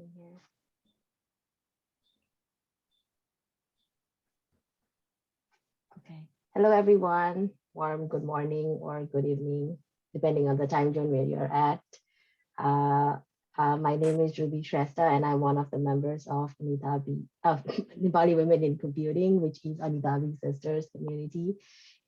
here. Okay. Hello, everyone. Warm good morning or good evening, depending on the time zone where you're at. Uh, my name is Shrestha, and I'm one of the members of Nepali Women in Computing, which is Anitabi Sisters community.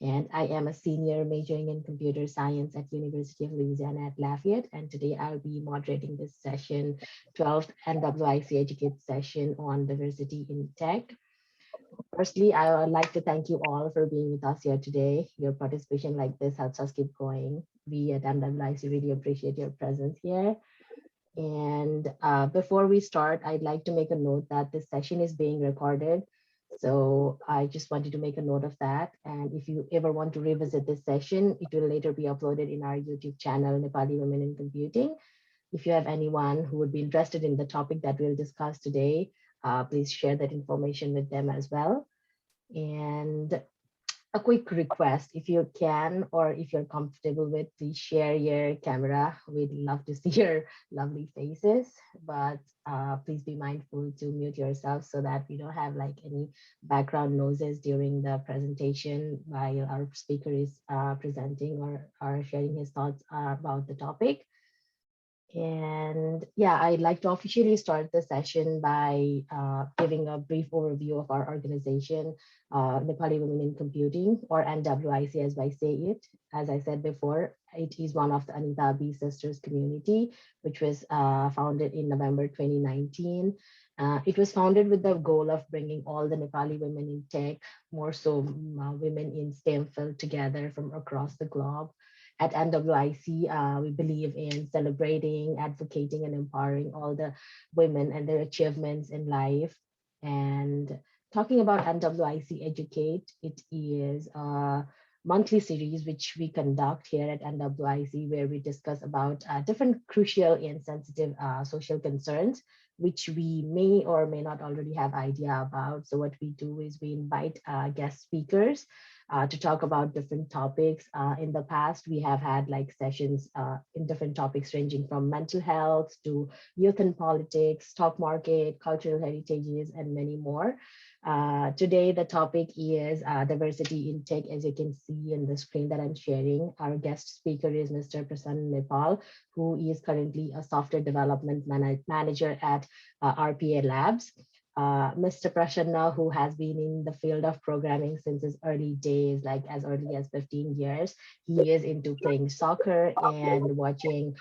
And I am a senior majoring in computer science at University of Louisiana at Lafayette. And today I'll be moderating this session, 12th NWiC Educate session on diversity in tech. Firstly, I would like to thank you all for being with us here today. Your participation like this helps us keep going. We at NWiC really appreciate your presence here. And before we start, I'd like to make a note that this session is being recorded. So I just wanted to make a note of that. And if you ever want to revisit this session, it will later be uploaded in our YouTube channel, Nepali Women in Computing. If you have anyone who would be interested in the topic that we'll discuss today, please share that information with them as well. And a quick request, if you can, or if you're comfortable with, please share your camera. We'd love to see your lovely faces, but please be mindful to mute yourself so that we don't have like any background noises during the presentation while our speaker is presenting or sharing his thoughts about the topic. And yeah, I'd like to officially start the session by giving a brief overview of our organization, Nepali Women in Computing, or NWiC as I say it. As I said before, it is one of the Anita B Sisters community, which was founded in November 2019. It was founded with the goal of bringing all the Nepali women in tech, more so women in STEM field together from across the globe. At NWiC, we believe in celebrating, advocating, and empowering all the women and their achievements in life. And talking about NWiC Educate, it is a monthly series which we conduct here at NWiC, where we discuss about different crucial and sensitive social concerns, which we may or may not already have idea about. So what we do is we invite guest speakers to talk about different topics. In the past, we have had like sessions in different topics ranging from mental health to youth and politics, stock market, cultural heritages, and many more. Today, the topic is diversity in tech. As you can see in the screen that I'm sharing, our guest speaker is Mr. Prasanda Nepal, who is currently a software development manager at RPA Labs. Mr. Prashanna, who has been in the field of programming since his early days, like as early as 15 years, he is into playing soccer and watching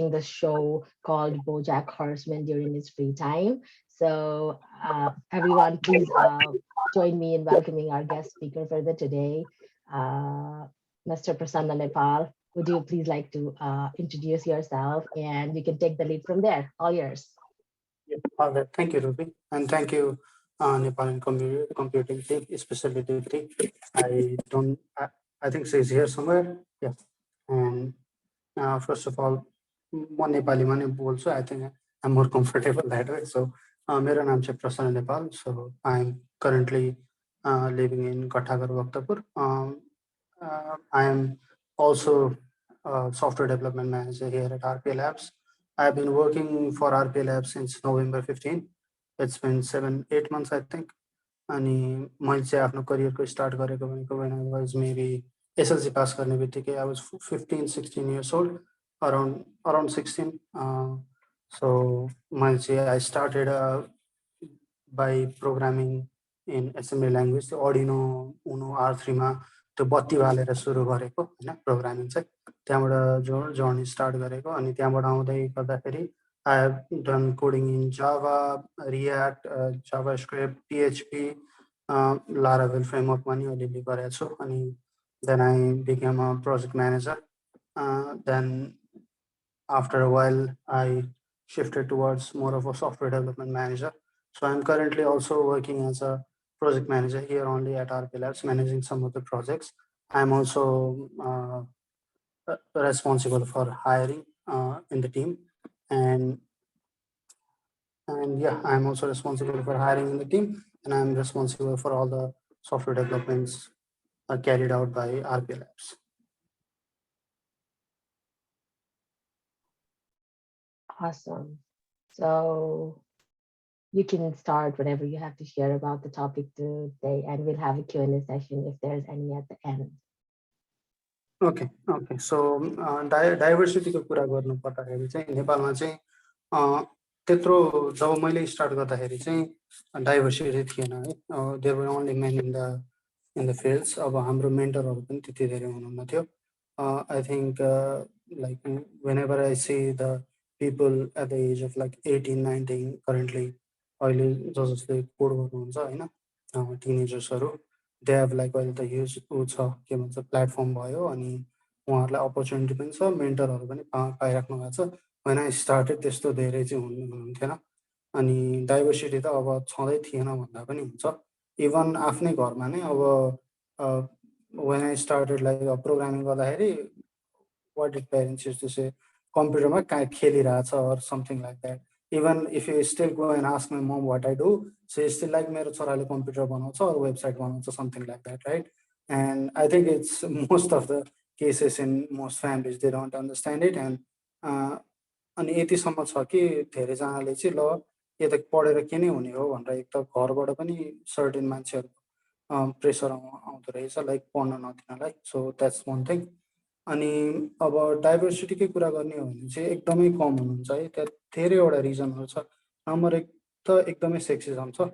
the show called BoJack Horseman during his free time. So everyone, please join me in welcoming our guest speaker for the today, Mr. Prasanda Nepal. Would you please like to introduce yourself, and you can take the lead from there. All yours. All right. Thank you, Ruby. And thank you, Nepal Computing team, especially Deepti. I think she's here somewhere. Yeah. And first of all, म नेपालीमा नै बोल्छु. I think I'm more comfortable that way. So, मेरो नाम चाहिँ प्रसन्न Nepal. So, I'm currently living in Kathagar, Bhaktapur. I am also a software development manager here at RPA Labs. I've been working for RPA Labs since November 15. It's been 7-8 months, I think. अनि मैले चाहिँ आफ्नो करियरको start गरेको भनेको when I was maybe SLC pass गर्ने बित्तिकै I was 15-16 years old, around 16. So मैले चाहिँ I started by programming in assembly language. Arduino Uno R3 मा त्यो बत्ती बालेर सुरु गरेको हैन प्रोग्रामिङ चाहिँ त्यहाँबाट जर्नी स्टार्ट गरेको अनि त्यहाँबाट आउँदै गर्दाखेरि I have done coding in Java, React, JavaScript, PHP, Laravel framework पनि अलिअलि गरेको छु अनि then I became a project manager. Then after a while I shifted towards more of a software development manager. So I'm currently also working as a project manager here only at RP Labs, managing some of the projects. I'm also responsible for hiring in the team, and yeah, I'm also responsible for hiring in the team, and I'm responsible for all the software developments carried out by RP Labs. Awesome. So you can start whatever you have to share about the topic today, and we'll have a Q&A session if there's any at the end. Okay okay so डाइभर्सिटीको कुरा गर्नु पर्दाखेरि चाहिँ नेपालमा चाहिँ त्यत्रो जब मैले start गर्दाखेरि चाहिँ डाइभर्सिटी थिएन है there were only men in the fields अब हाम्रो मेन्टरहरू पनि त्यति धेरै हुनुहुन्न थियो I think like whenever I see the people at the age of like 18-19 currently अहिले जसले कोड गर्नुहुन्छ होइन टिनेजर्सहरू दे हेभ लाइक अहिले त युज ऊ छ के भन्छ प्लेटफर्म भयो अनि उहाँहरूलाई अपर्च्युनिटी पनि छ मेन्टरहरू पनि पाइराख्नु भएको छ वेन आई स्टार्टेड त्यस्तो धेरै चाहिँ हुनुहुन्थेन अनि डाइभर्सिटी त अब छँदै थिएन भन्दा पनि हुन्छ इभन आफ्नै घरमा नै अब वेन आई स्टार्टेड लाइक प्रोग्रामिङ गर्दाखेरि what did parents use to say कम्प्युटरमा कहाँ खेलिरहेछ or something like that even if you still go and ask my mom what I do so still like मेरो छोराले कम्प्युटर बनाउँछ अरू वेबसाइट बनाउँछ something like that right and I think it's most of the cases in most families they don't understand it and अनि यतिसम्म छ कि धेरैजनाले चाहिँ ल यो त पढेर के नै हुने हो भनेर एक त घरबाट पनि सर्टेन मान्छेहरू प्रेसर आउँदो रहेछ लाइक पढ्न नदिनलाई सो द्याट्स वान थिङ अनि अब डाइभर्सिटीकै कुरा गर्ने हो भने चाहिँ एकदमै कम हुनुहुन्छ है त्यहाँ धेरैवटा रिजनहरू छ नम्बर एक त एकदमै सेक्सिजम छ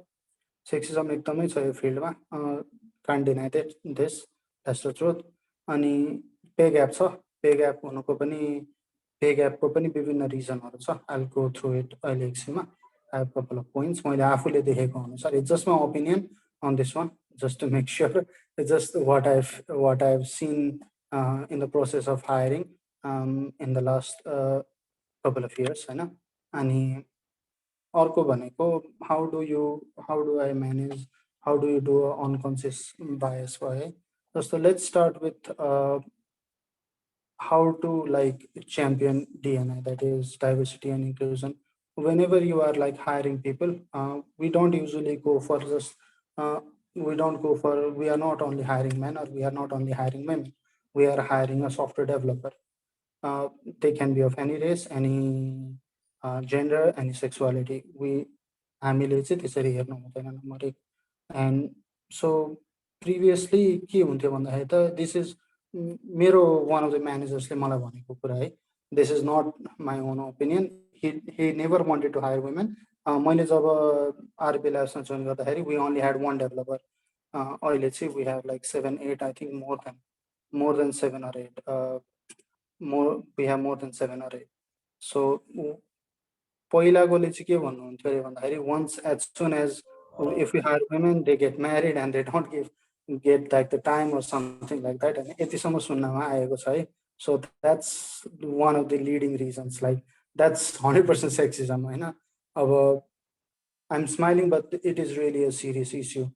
सेक्सिजम एकदमै छ यो फिल्डमा can't deny this that's the truth अनि पे ग्याप छ पे ग्याप हुनुको पनि पे ग्यापको पनि विभिन्न रिजनहरू छ आई गो थ्रु इट अहिले एकछिनमा I have couple of points मैले आफूले देखेको अनुसार it's just my opinion on this one just to make sure it's just what I have seen in the process of hiring in the last couple of years होइन अनि अर्को भनेको how do I manage how do you do unconscious bias भयो है जस्तो let's start with how to like champion DNI, that is diversity and inclusion. Whenever you are like hiring people, we don't usually go for just we are not only hiring men or we are not only hiring women. We are hiring a software developer. They can be of any race, any gender, any sexuality. हामीले चाहिँ त्यसरी हेर्नु हुँदैन number एक and so previously के हुन्थ्यो भन्दाखेरि त दिस इज मेरो वान अफ द म्यानेजर्सले मलाई भनेको कुरा है this is not my own opinion he never wanted to hire women मैले जब आरपी ल्याब्समा जोइन गर्दाखेरि we only had one developer अहिले चाहिँ we have like 7-8 I think more than 7 or 8 we have more than 7 or 8 so पहिलाकोले चाहिँ के भन्नुहुन्थ्यो अरे भन्दाखेरि once as soon as if we hire women they get married and they don't get like the time or something like that and यतिसम्म सुन्नमा आएको छ है so that's one of the leading reasons like that's 100% sexism होइन अब I'm smiling but it is really a serious issue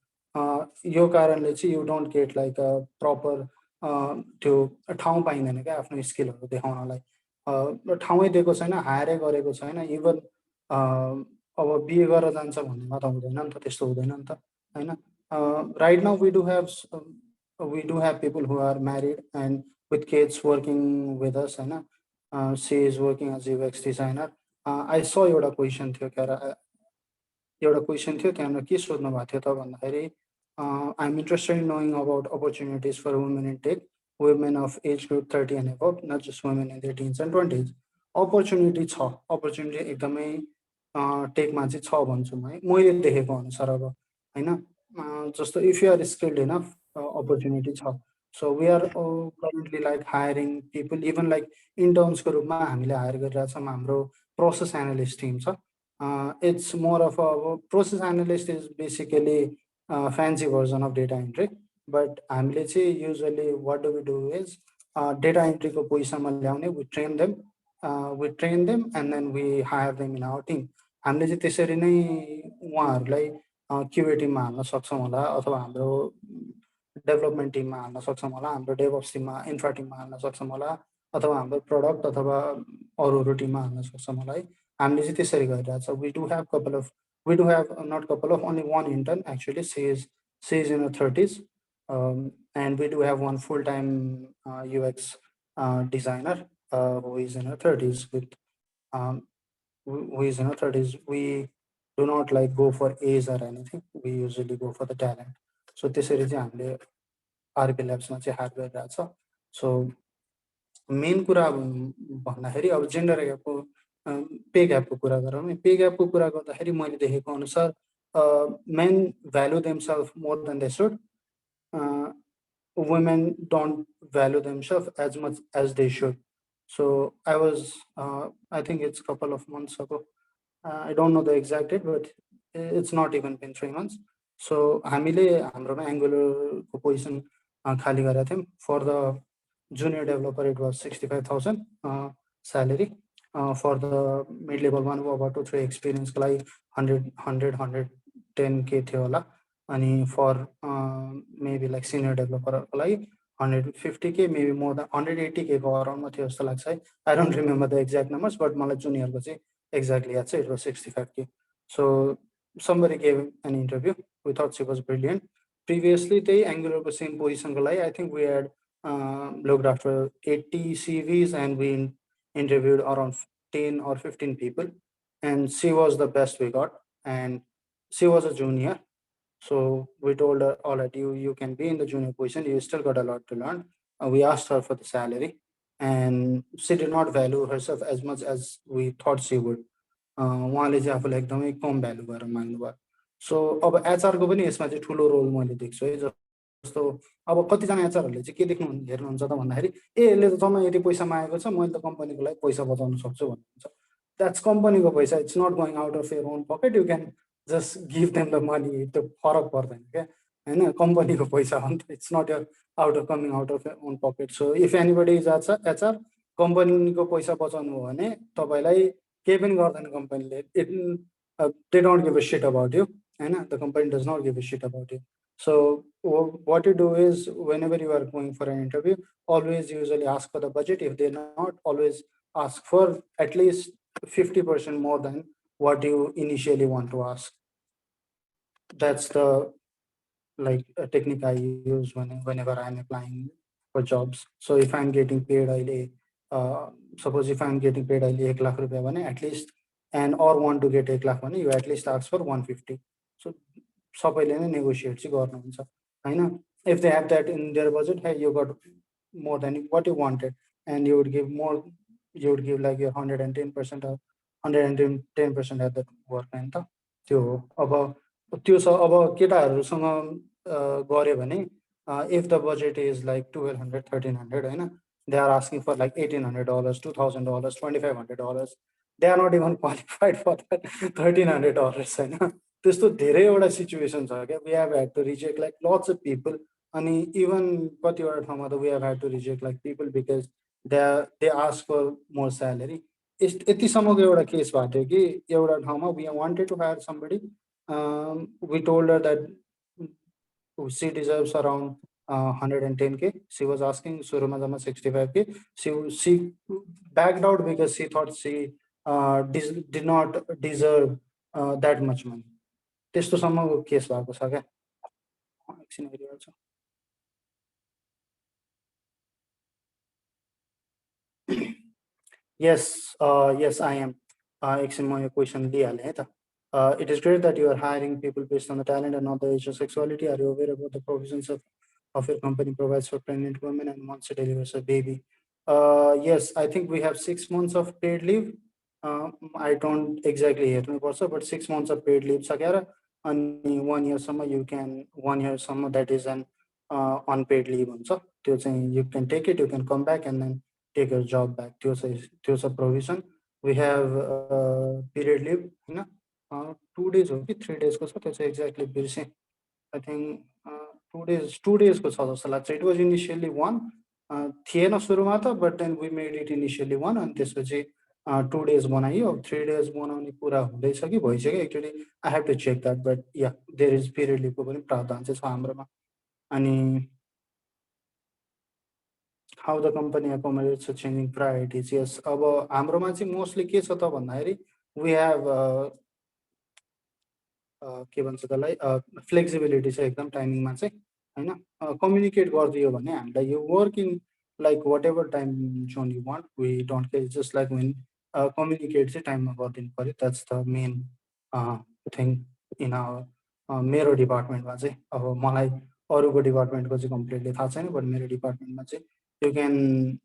यो कारणले चाहिँ you don't get like a proper त्यो ठाउँ पाइँदैन क्या आफ्नो स्किलहरू देखाउनलाई ठाउँै दिएको छैन हायरै गरेको छैन इभन अब बिए गरेर जान्छ भन्नेमा त हुँदैन नि त त्यस्तो हुँदैन नि त होइन right now we do have people who are married and with kids working with us होइन she is working as a UX designer I saw एउटा क्वेसन थियो एउटा क्वेसन थियो त्यहाँनिर के सोध्नु भएको थियो त भन्दाखेरि I'm interested in knowing about opportunities for women in tech, women of age group 30 and above, not just women in their teens and 20s. Opportunity छ opportunity एकदमै टेकमा चाहिँ छ भन्छु म है मैले देखेको अनुसार अब होइन जस्तो if you are skilled enough opportunity छ so we are currently like hiring people even like इन्टर्न्सको रूपमा हामीले हायर गरिरहेछौँ हाम्रो प्रोसेस एनालिस्ट टिम छ it's more of process analyst is basically fancy version of data entry but हामीले चाहिँ usually what do we do is data entry को पोजिसनमा ल्याउने we train them and then we hire them in our team हामीले चाहिँ त्यसरी नै उहाँहरूलाई QA टिममा हाल्न सक्छौँ होला अथवा हाम्रो डेभलपमेन्ट टिममा हाल्न सक्छौँ होला हाम्रो डेभअप्स टिममा इन्फ्रा टिममा हाल्न सक्छौँ होला अथवा हाम्रो प्रडक्ट अथवा अरू टिममा हाल्न सक्छौँ होला है हामीले चाहिँ त्यसरी गरिरहेको छ we do have not couple of only one intern actually she's in her 30s and we do have one full-time UX designer who is in her 30s with who is in our 30s, we do not like go for age or anything. We usually go for the talent. So त्यसरी चाहिँ हामीले RP ल्याब्समा चाहिँ higher गरिरहेको छ. So main कुरा अब भन्दाखेरि अब जेन्डर ग्यापको पे ग्यापको कुरा गरौँ नि. पे ग्यापको कुरा गर्दाखेरि मैले देखेको अनुसार men value themselves more than they should. Women don't value themselves as much as they should. So I was, I think it's a couple of months ago. I don't know the exact date, but it's not even been 3 months. So हामीले हाम्रोमा एङ्गुलरको position खाली गरेका थियौँ. For the junior developer, it was 65,000 salary. For the mid-level one, about 2-3 experience को लागि 110K थियो होला. अनि for maybe like senior developer को लागि 150K, maybe more than 180K को around मा थियो जस्तो लाग्छ है. I don't remember the exact numbers, but मलाई junior को चाहिँ exactly याद छ, it was 65K. So somebody gave an interview. We thought she was brilliant. Previously, the Angular को same position को लागि, I think we had looked after 80 CVs and we interviewed around 10 or 15 people, and she was the best we got, and she was a junior. So we told her, all right, you can be in the junior position, you still got a lot to learn. We asked her for the salary, and she did not value herself as much as we thought she would. उहाँले चाहिँ आफूलाई एकदमै कम value गरेर माग्नुभयो. So अब एचआरको पनि यसमा चाहिँ ठुलो रोल मैले देख्छु है. जस्तो अब कतिजना एचआरहरूले चाहिँ के देख्नु हेर्नुहुन्छ त भन्दाखेरि ए यसले त जम्मा यति पैसा मागेको छ, मैले त कम्पनीको लागि पैसा बचाउन सक्छु भन्नुहुन्छ. द्याट्स कम्पनीको पैसा, it's not going out of your own pocket. You can just give them the money. त्यो फरक पर्दैन क्या होइन, कम्पनीको पैसा हो नि त. It's not your out of coming out of your own pocket. So if anybody is HR, कम्पनीको पैसा बचाउनु हो भने तपाईँलाई केही पनि गर्दैन कम्पनीले. They don't give a shit about you, and the company does not give a shit about you. So what you do is, whenever you are going for an interview, always usually ask for the budget. If they're not, always ask for at least 50% more than what you initially want to ask. That's the technique I use whenever I'm applying for jobs. So if I'm getting paid suppose if I'm getting paid 1 lakh rupiah भने, at least, and or want to get 1 lakh भने, you at least ask for 150. So सबैले नै negotiate चाहिँ गर्नुहुन्छ हैन. If they have that in their budget, hey, you got more than what you wanted, and you would give more, you would give like your 110% or 110% at that work हैन त. त्यो अब त्यो अब केटाहरुसँग गरे भने, if the budget is like 1200 1300 हैन, they are asking for like $1,800 $2,000 $2,500. They are not even qualified for that $1,300 हैन. त्यस्तो धेरैवटा सिचुएसन छ क्या. We have had to reject like lots of people, अनि even कतिवटा ठाउँमा त we have had to reject like people because they ask for more salary. यतिसम्मको एउटा केस भएको थियो कि एउटा ठाउँमा we wanted to hire somebody. We told her that she deserves around 110K. She was asking Surumazama 65K. She backed out because she thought she did not deserve that much money. त्यस्तोसम्मको case भएको छ क्या. एकछिन हेरिहाल्छु. Yes, yes, I am. एकछिन म यो question लिइहालेँ है त. It is great that you are hiring people based on the talent and not the age or sexuality. Are you aware about the provisions of your company provides for pregnant women and once it delivers a baby? Yes, I think we have 6 months of paid leave. I don't exactly हेर्नु पर्छ, but 6 months of paid leave सकेर अनि 1 year सम्म you can 1 year सम्म that is an unpaid leave हुन्छ. त्यो चाहिँ you can take it, you can come back and then take your job back. त्यो छ provision. We have period leave हैन. 2 days हो कि 3 days को छ, त्यो चाहिँ exactly बिर्सेँ. I think 2 days को छ जस्तो लाग्छ. It was initially 1 थिएन सुरुमा त, but then we made it initially 1 अनि त्यसपछि 2 days बनाइयो. 3 days बनाउने कुरा हुँदैछ कि भइसक्यो actually. I have to check that, but yeah, there is period leave को पनि प्रावधान चाहिँ छ हाम्रोमा. अनि how the company accommodates to changing priorities. Yes, अब हाम्रोमा चाहिँ मोस्टली के छ त भन्दाखेरि we have के भन्छ त्यसलाई फ्लेक्सिबिलिटी छ एकदम टाइमिङमा चाहिँ हैन. कम्युनिकेट गरिदियो भने हामीलाई यो working like whatever time zone you want, we don't care. Just like when communicate चाहिँ टाइममा गरिदिनु पर्यो. That's the main thing in our मेरो डिपार्टमेन्टमा चाहिँ. अब मलाई अरूको डिपार्टमेन्टको चाहिँ कम्प्लिटली थाहा छैन, बट मेरो डिपार्टमेन्टमा चाहिँ you can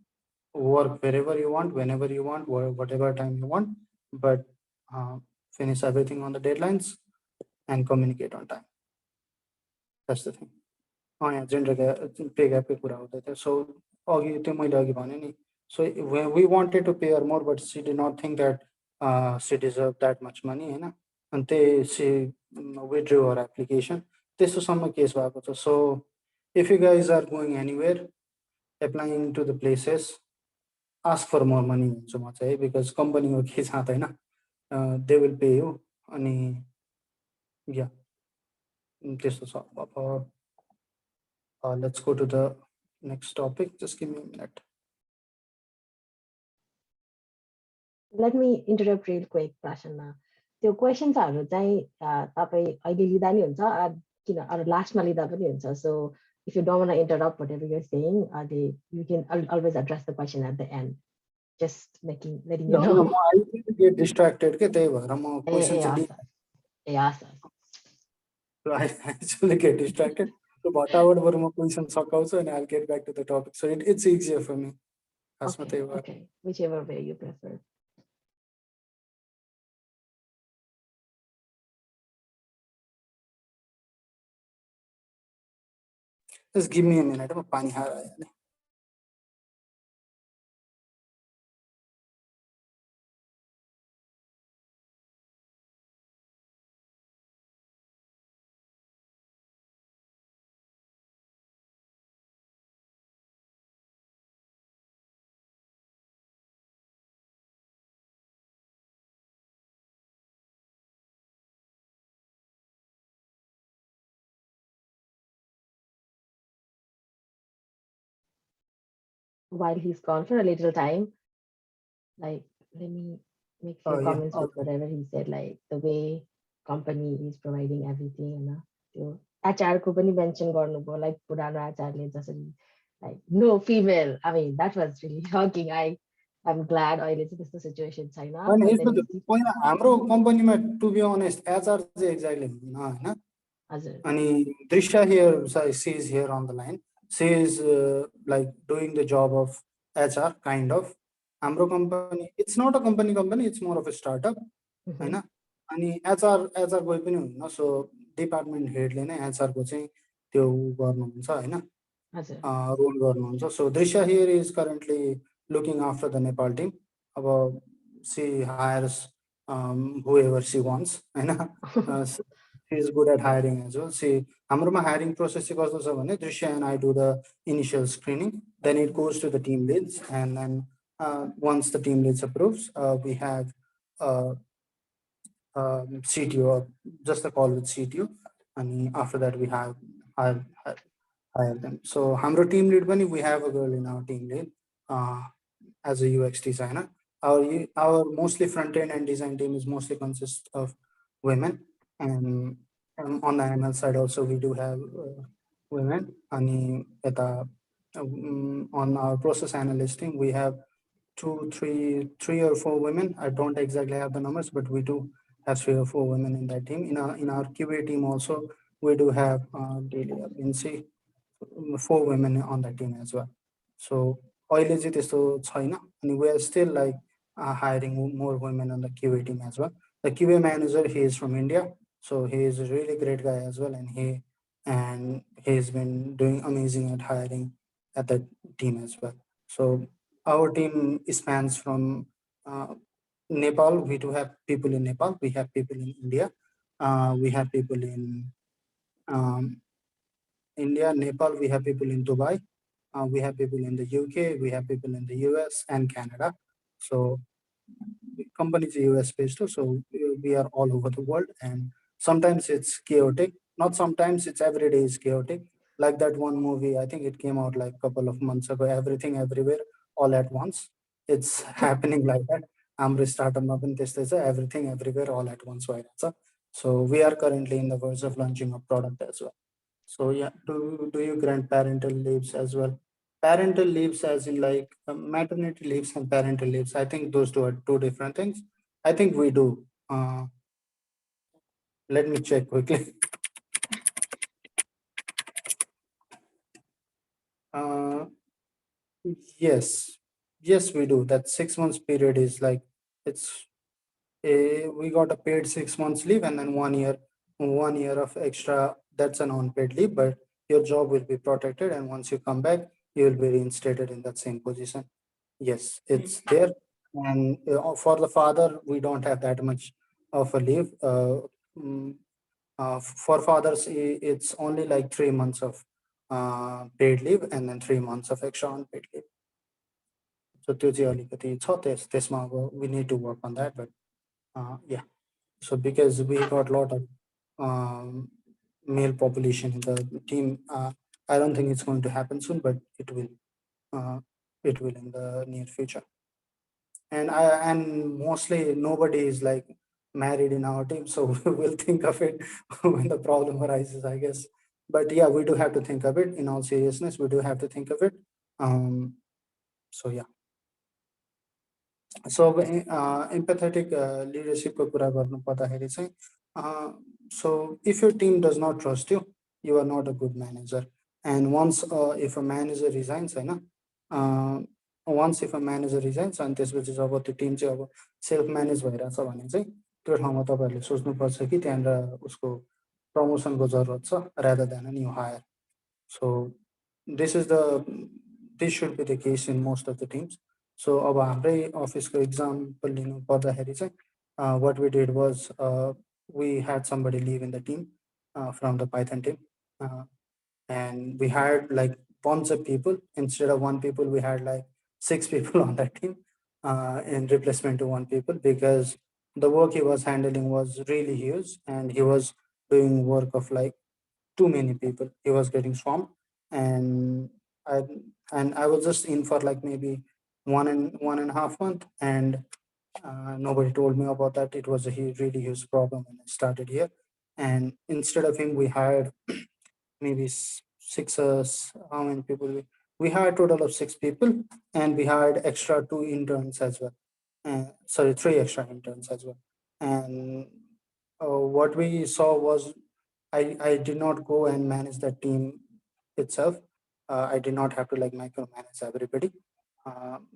work wherever you want, whenever you want, whatever time you want, but finish everything on the deadlines and communicate on time. That's the thing. यहाँ जेन्डर पे ग्यापकै कुरा हुँदै थियो. सो अघि त्यो मैले अघि भने नि, so we wanted to pay her more, but she did not think that she deserve that much money होइन. अनि त्यही सी विथड्रु हर एप्लिकेसन. त्यस्तोसम्म केस भएको छ. So if you guys are going anywhere applying to the places, ask for more money भन्छु म चाहिँ, because कम्पनीको केही छाँदैन, दे विल पे यु. अनि या त्यस्तो छ. अब let's go to the next topic. Just give me a minute. Let me interrupt real quick, Prashanna. त्यो क्वेसन्सहरू चाहिँ तपाईँ अहिले लिँदा नि हुन्छ, किन अरू लास्टमा लिँदा पनि हुन्छ. So if you don't want to interrupt whatever you're saying, you can always address the question at the end. Just letting you know. I will get distracted के त्यही भएर म क्वेसन चाहिँ Yes. I actually get distracted. So भटाभट म question सकाउँछु अनि I'll get back to the topic. So it's easier for me. Okay, whichever way you prefer. Just give me a minute. म पानी खाएर आइहालेँ. While he's gone for a little time, like, let me make few comments with whatever he said, like the way company is providing everything, and HR को पनि mention गर्नुभयो, like पुरानो आचारले जसरी, like no female. I mean, that was really shocking. I'm glad अहिले चाहिँ त्यस्तो situation छैन. पहिला हाम्रो कम्पनीमा टु बी अनेस्ट एचआर चाहिँ एक्ज्याक्टली हुँदैन होइन. हजुर. अनि दृश्य here, she is here on the line. She is like doing the job of HR kind of. हाम्रो company it's not a company, it's more of a startup होइन. अनि HR कोही पनि हुन्न. सो डिपार्टमेन्ट हेडले नै एचआरको चाहिँ त्यो गर्नुहुन्छ होइन, रोल गर्नुहुन्छ. सो दृश्य here is currently looking after the Nepal team. अब she hires whoever she wants होइन. She is good at hiring as well. हाम्रोमा hiring process चाहिँ कस्तो छ भने दृश्य and I do the initial screening, then it goes to the team leads, and then once the team leads approves, we have CTO, just a call with CTO, and after that we have hire them. So हाम्रो team lead पनि we have a girl in our team lead as a UX designer. Our mostly front end and design team is mostly consist of women, and on the ML side also we do have women. Ani on our process analyst team we have three or four women. I don't exactly have the numbers, but we do have 3 or 4 women in that team. In our QA team also we do have daily 4 women on that team as well. So अहिले चाहिँ त्यस्तो छैन. अनि we are still like hiring more women on the QA team as well. The QA manager, he is from India, so he is a really great guy as well, and he's been doing amazing at hiring at that team as well. So our team spans from Nepal. We do have people in Nepal. We have people in India. We have people in India, Nepal. We have people in Dubai. We have people in the UK, we have people in the US and Canada. So the company is US based too, so we are all over the world, and sometimes it's chaotic. Not sometimes, it's every day is chaotic. Like that one movie, I think it came out like a couple of months ago, Everything Everywhere All at Once. It's happening like that. Amri startup everything everywhere all at once. So we are currently in the verge of launching a product as well. So yeah, do you grant parental leaves as well? parental leaves as in like maternity leaves and parental leaves. I think those two are two different things. I think we do. Let me check quickly. uh, yes, yes, we do. That 6 months period is like it's we got a paid 6 months leave and then 1 year of extra. That's an unpaid leave, but your job will be protected, and once you come back, you will be reinstated in that same position. Yes, it's there. And for the father, we don't have that much of a leave. Mm, for fathers, it's only like 3 months of paid leave and then 3 months of extra unpaid leave. So त्यो चाहिँ अलिकति छ त्यसमा अब we need to work on that, but yeah. So because we got a lot of male population in the team, I don't think it's going to happen soon, but it will. It will in the near future. And mostly nobody is like married in our team, so we'll think of it when the problem arises, I guess. But yeah, we do have to think of it. In all seriousness, we do have to think of it. So yeah. So empathetic leadership को कुरा गर्नु पर्दाखेरि चाहिँ so if your team does not trust you, you are not a good manager. And once if a manager resigns होइन once if a manager resigns अनि त्यसपछि जब त्यो team चाहिँ अब सेल्फ म्यानेज भइरहेछ भने चाहिँ त्यो ठाउँमा तपाईँहरूले सोच्नुपर्छ कि त्यहाँनिर उसको प्रमोसनको जरुरत छ rather than a new hire. So this is the this should be the case in most of the teams. So अब हाम्रै अफिसको इक्जाम्पल लिनु पर्दाखेरि चाहिँ what we did was we had somebody leave in the team from the Python team, and we hired like bunch of people. Instead of one people, we had like 6 people on that team in replacement to one people, because the work he was handling was really huge and he was doing work of like too many people. He was getting swamped, and I and I was just in for like maybe 1.5 month, and nobody told me about that. It was a really huge problem when I started here, and instead of him, we hired maybe six. How many people? We hired total of 6 people, and we hired extra 2 interns as well. Sorry, 3 extra interns as well. And what we saw was I did not go and manage the team itself. I did not have to like micromanage everybody.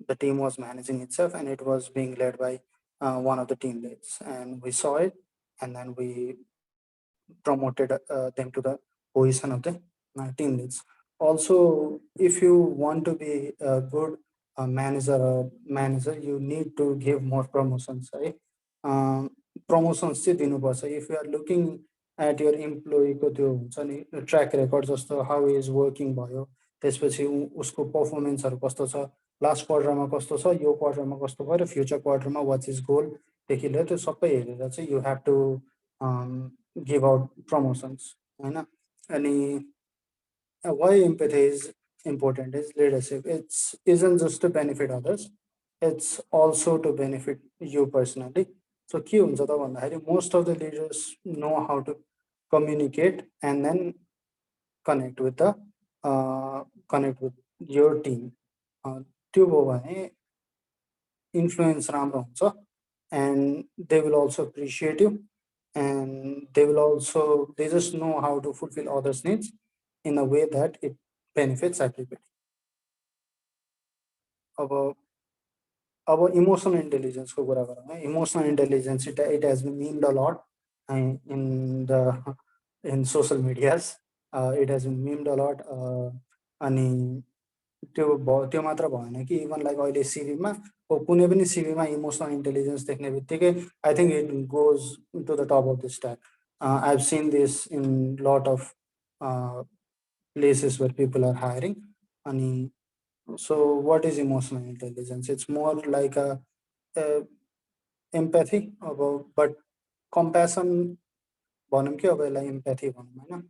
The team was managing itself, and it was being led by one of the team leads. And we saw it, and then we promoted them to the position of the team leads. Also, if you want to be a good manager, you need to give more promotions, right? Promotions चाहिँ दिनुपर्छ. If you are looking at your employee को त्यो हुन्छ नि track record जस्तो how is working भयो, त्यसपछि उसको पर्फर्मेन्सहरू कस्तो छ, लास्ट क्वार्टरमा कस्तो छ, यो क्वार्टरमा कस्तो भयो र फ्युचर क्वार्टरमा वाट इज गोलदेखि लिएर त्यो सबै हेरेर चाहिँ you have to give out promotions होइन. अनि why empathy is important is leadership. It's isn't just to benefit others, it's also to benefit you personally. So के हुन्छ त भन्दाखेरि most of the leaders know how to communicate and then connect with the connect with your team. त्यो भयो भने influence राम्रो हुन्छ, and they will also appreciate you, and they just know how to fulfill others needs in a way that it benefits everybody. अब emotional इन्टेलिजेन्सको कुरा गरौँ है. Emotional intelligence it has been memed a lot in social medias. It has been memed a lot. अनि त्यो मात्र भएन कि इभन लाइक अहिले सिभीमा कुनै पनि सिभीमा इमोसनल इन्टेलिजेन्स देख्ने बित्तिकै I think it goes to the top of the stack. I have seen this in lot of places where people are hiring. And so what is emotional intelligence? It's more like a empathy about, but compassion भनौँ कि अब यसलाई empathy भनौँ होइन.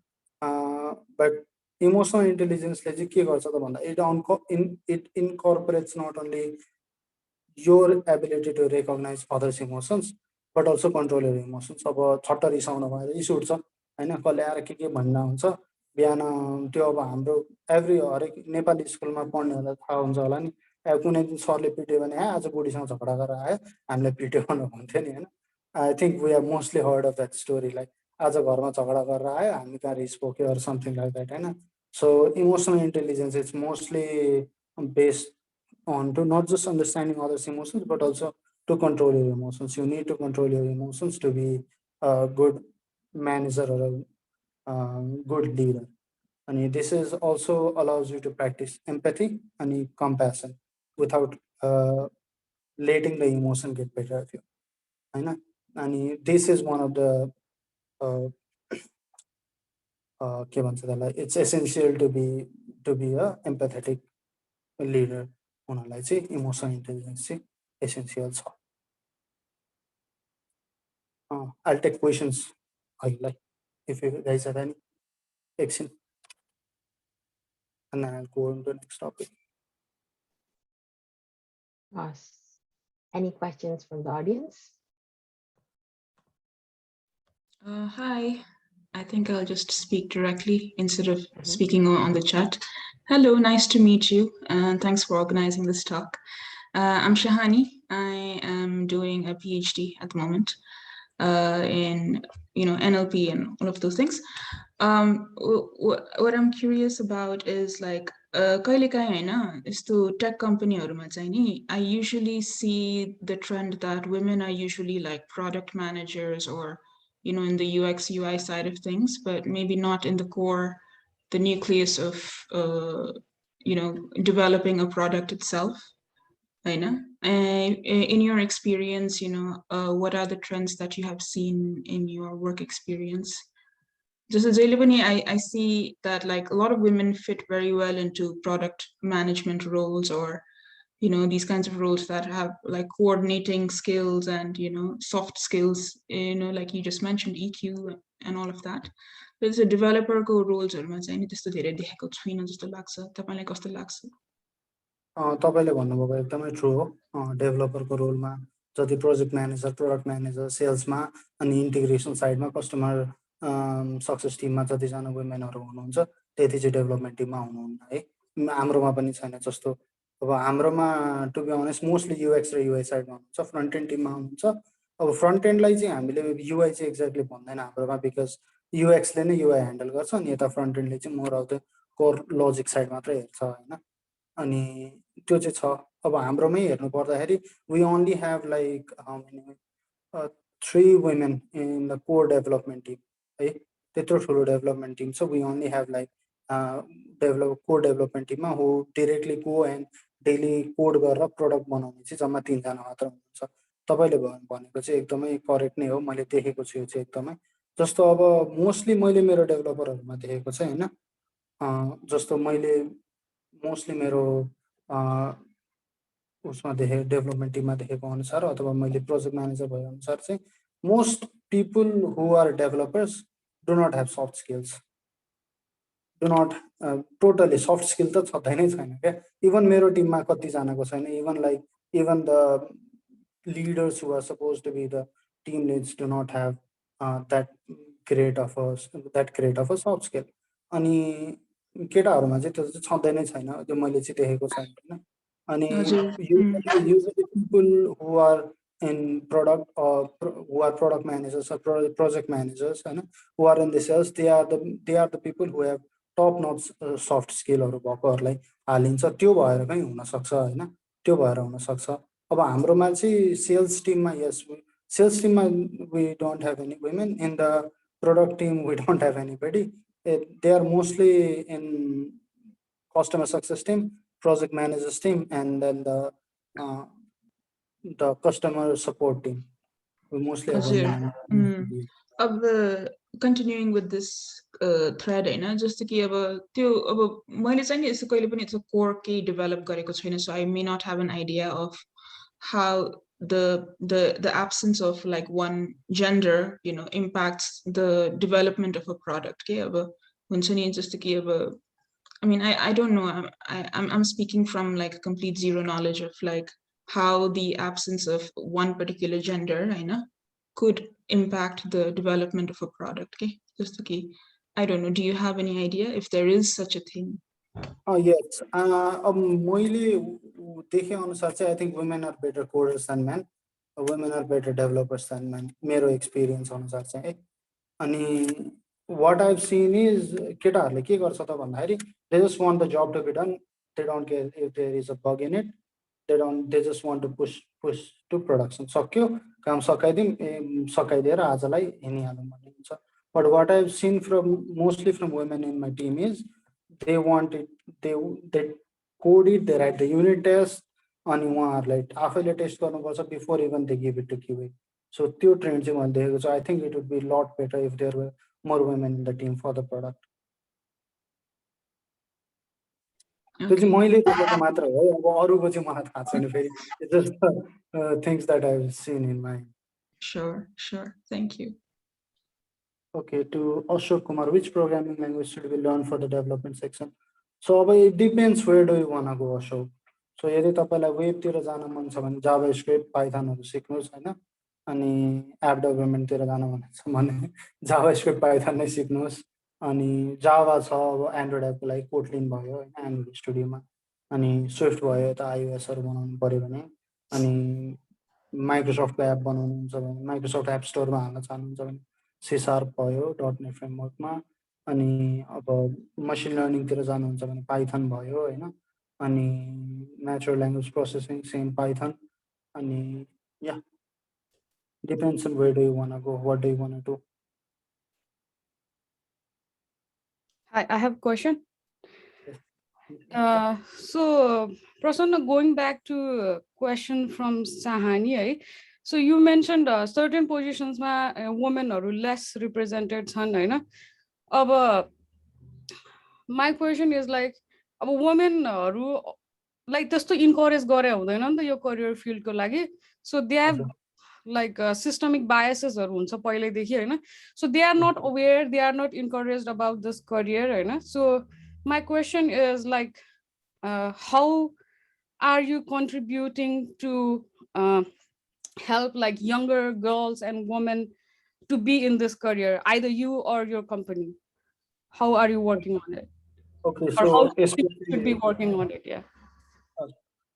But emotional intelligence ले चाहिँ के गर्छ त भन्दा it incorporates not only your ability to recognize others emotions but also control your emotions. अब छट्ट रिसाउनु भएर रिस उठ्छ होइन, कसले आएर के भन्न हुन्छ, बिहान त्यो अब हाम्रो हरेक नेपाली स्कुलमा पढ्नेहरूलाई थाहा हुन्छ होला नि, कुनै दिन सरले पिट्यो भने आज बुढीसँग झगडा गरेर आयो हामीले पिट्यो भनेर भन्थ्यो नि होइन. I think we have mostly heard of that story, like आज घरमा झगडा गरेर आयो हामी कहाँ रिस पोक्यो अर समथिङ लाइक द्याट होइन. So emotional intelligence is mostly based on to not just understanding others' emotions, but also to control your emotions. You need to control your emotions to be a good manager or a good leader. And this is also allows you to practice empathy and compassion without letting the emotion get better of you. And this is one of the it's essential to be a empathetic leader. हुनलाई चाहिँ emotional intelligence चाहिँ essential छ. I'll take questions like if you guys have any. Excellent. And I'll go on to the next topic. Yes. Any questions from the audience? Hi, I think I'll just speak directly instead of speaking on the chat. Hello, nice to meet you, and thanks for organizing this talk. I'm Shahani. I am doing a PhD at the moment in NLP and all of those things. What I'm curious about is like tech company I usually see the trend that women are usually like product managers or in the UX UI side of things, but maybe not in the core, the nucleus of developing a product itself. I know. In your experience, what are the trends that you have seen in your work experience? Just as I see that like a lot of women fit very well into product management roles, or these kinds of roles that have like coordinating skills and soft skills, like you just mentioned EQ and all of that. There's a developer को roles-हरुमा चाहिँ नि त्यस्तो धेरै देखेको छुइनँ जस्तो लाग्छ. तपाईलाई कस्तो लाग्छ? तपाईले भन्नुभएको एकदमै ट्रु हो. डेभलपरको रोलमा जति प्रोजेक्ट म्यानेजर, प्रोडक्ट म्यानेजर, सेल्समा अनि इन्टिग्रेसन साइडमा, कस्टमर सक्सेस टिममा जतिजना वुमेनहरू हुनुहुन्छ त्यति चाहिँ डेभलपमेन्ट टिममा हुनुहुन्न है. हाम्रोमा पनि छैन जस्तो. अब हाम्रोमा to be honest mostly UX र युआई साइडमा हुनुहुन्छ, फ्रन्ट एन्ड टिममा हुनुहुन्छ. अब फ्रन्ट एन्डलाई चाहिँ हामीले युआई चाहिँ एक्ज्याक्टली भन्दैन हाम्रोमा, बिकज युएक्सले नै युआई ह्यान्डल गर्छ अनि यता फ्रन्ट एन्डले चाहिँ more of the core logic side मात्रै हेर्छ होइन. अनि त्यो चाहिँ छ. अब हाम्रोमै हेर्नु पर्दाखेरि we only have like 3 women in the core development team है. त्यत्रो ठुलो डेभलपमेन्ट टिम छ. We only have like core development टिममा who directly go and daily code गरेर प्रडक्ट बनाउने चाहिँ जम्मा 3 जना मात्र हुनुहुन्छ. तपाईँले भनेको चाहिँ एकदमै करेक्ट नै हो, मैले देखेको छु यो चाहिँ एकदमै. जस्तो अब मोस्टली मैले मेरो डेभलपरहरूमा देखेको चाहिँ होइन, जस्तो मैले मोस्टली मेरो उसमा देखेँ डेभलपमेन्ट टिममा देखेको अनुसार अथवा मैले प्रोजेक्ट म्यानेजर भए अनुसार चाहिँ most people who are developers do not have soft skills. Do not totally soft skill त छँदै नै छैन क्या. इभन मेरो टिममा कतिजनाको छैन. Even the leaders who are supposed to be the team leads do not have that great of a soft skill. अनि केटाहरूमा चाहिँ त्यो चाहिँ छँदै नै छैन, त्यो मैले चाहिँ देखेको छैन होइन. अनि usually people who are in product or who are product managers or project managers होइन, who are in the sales, they are the people who have top notch soft skillहरू भएकोहरूलाई हालिन्छ. त्यो भएर पनि हुनसक्छ होइन, त्यो भएर हुनसक्छ. अब हाम्रोमा चाहिँ सेल्स टिममा सेल्स टिममा we don't have any women. In the product team we don't have anybody. They are mostly in customer success team, project managers team, and then the customer support team. We mostly have women. Continuing with this thread होइन, जस्तो कि अब त्यो अब मैले चाहिँ नि यसो कहिले पनि यसो कोर केही डेभलप गरेको छैन, so I may not have an idea of how the absence of like one gender impacts the development of a product के. अब हुन्छ नि जस्तो कि अब I mean, I don't know. I'm speaking from like complete zero knowledge of like how the absence of one particular gender, could impact the development of a product. Okay, just okay. I don't know, do you have any idea if there is such a thing? Yes. मैले देखे अनुसार चाहिँ I think women are better coders than men. Women are better developers than men. मेरो experience अनुसार चाहिँ है. अनि what I've seen is केटाहरूले के गर्छ त भन्दाखेरि they just want the job to be done. They don't care if there is a bug in it. They just want to push to production. सक्यो काम सकाइदिउँ सकाइदिएर आजलाई हिँडिहालौँ भन्ने हुन्छ. But what I've seen from mostly from women in my team is they want it, they code it, they write the unit test, अनि उहाँहरूलाई आफैले test गर्नुपर्छ before even they give it to QA. So त्यो trend चाहिँ मैले देखेको छु. I think it would be a lot better if there were more women in the team for the product. त्यो चाहिँ मैले देखेको मात्र हो, अब अरूको चाहिँ मलाई थाहा छैन फेरि. It's just things that I've seen in my. Sure, thank you. Okay, to Ashok Kumar, which programming language should we learn for the development section? So it depends where do you want to go, Ashok. So यदि तपाईलाई वेबतिर जान मन छ भने JavaScript पाइथनहरु सिक्नुस् हैन, अनि app डेभलपमेन्टतिर जान मन छ भने जाभास्क्रिप्ट पाइथन नै सिक्नुस्. अनि जावा छ अब एन्ड्रोइड एपको लागि कोटलिन भयो हैन एन्ड्रोइड स्टुडियोमा, अनि स्विफ्ट भयो त आइओएसहरु बनाउनु पर्यो भने, अनि माइक्रोसफ्टको एप बनाउनु हुन्छ भने माइक्रोसफ्ट एप स्टोरमा हाल्न चाहनुहुन्छ भने C# भयो .NET फ्रेमवर्कमा, अनि अब मसिन लर्निङतिर जानुहुन्छ भने पाइथन भयो हैन, अनि natural language processing same Python, अनि या depends on where do you want to go, what do you want to do. I have a question. So Prasanna, going back to a question from Sahani, so you mentioned certain positions women are less represented chhan, my question is like women like just to encourage gare hudaina ni ta yo career field ko lagi, so they have like systemic biases huncha pailai dekhi haina, so they are not aware, they are not encouraged about this career haina. So my question is like how are you contributing to help like younger girls and women to be in this career, either you or your company? How are you working on it? Okay, or so how should be working on it? Yeah.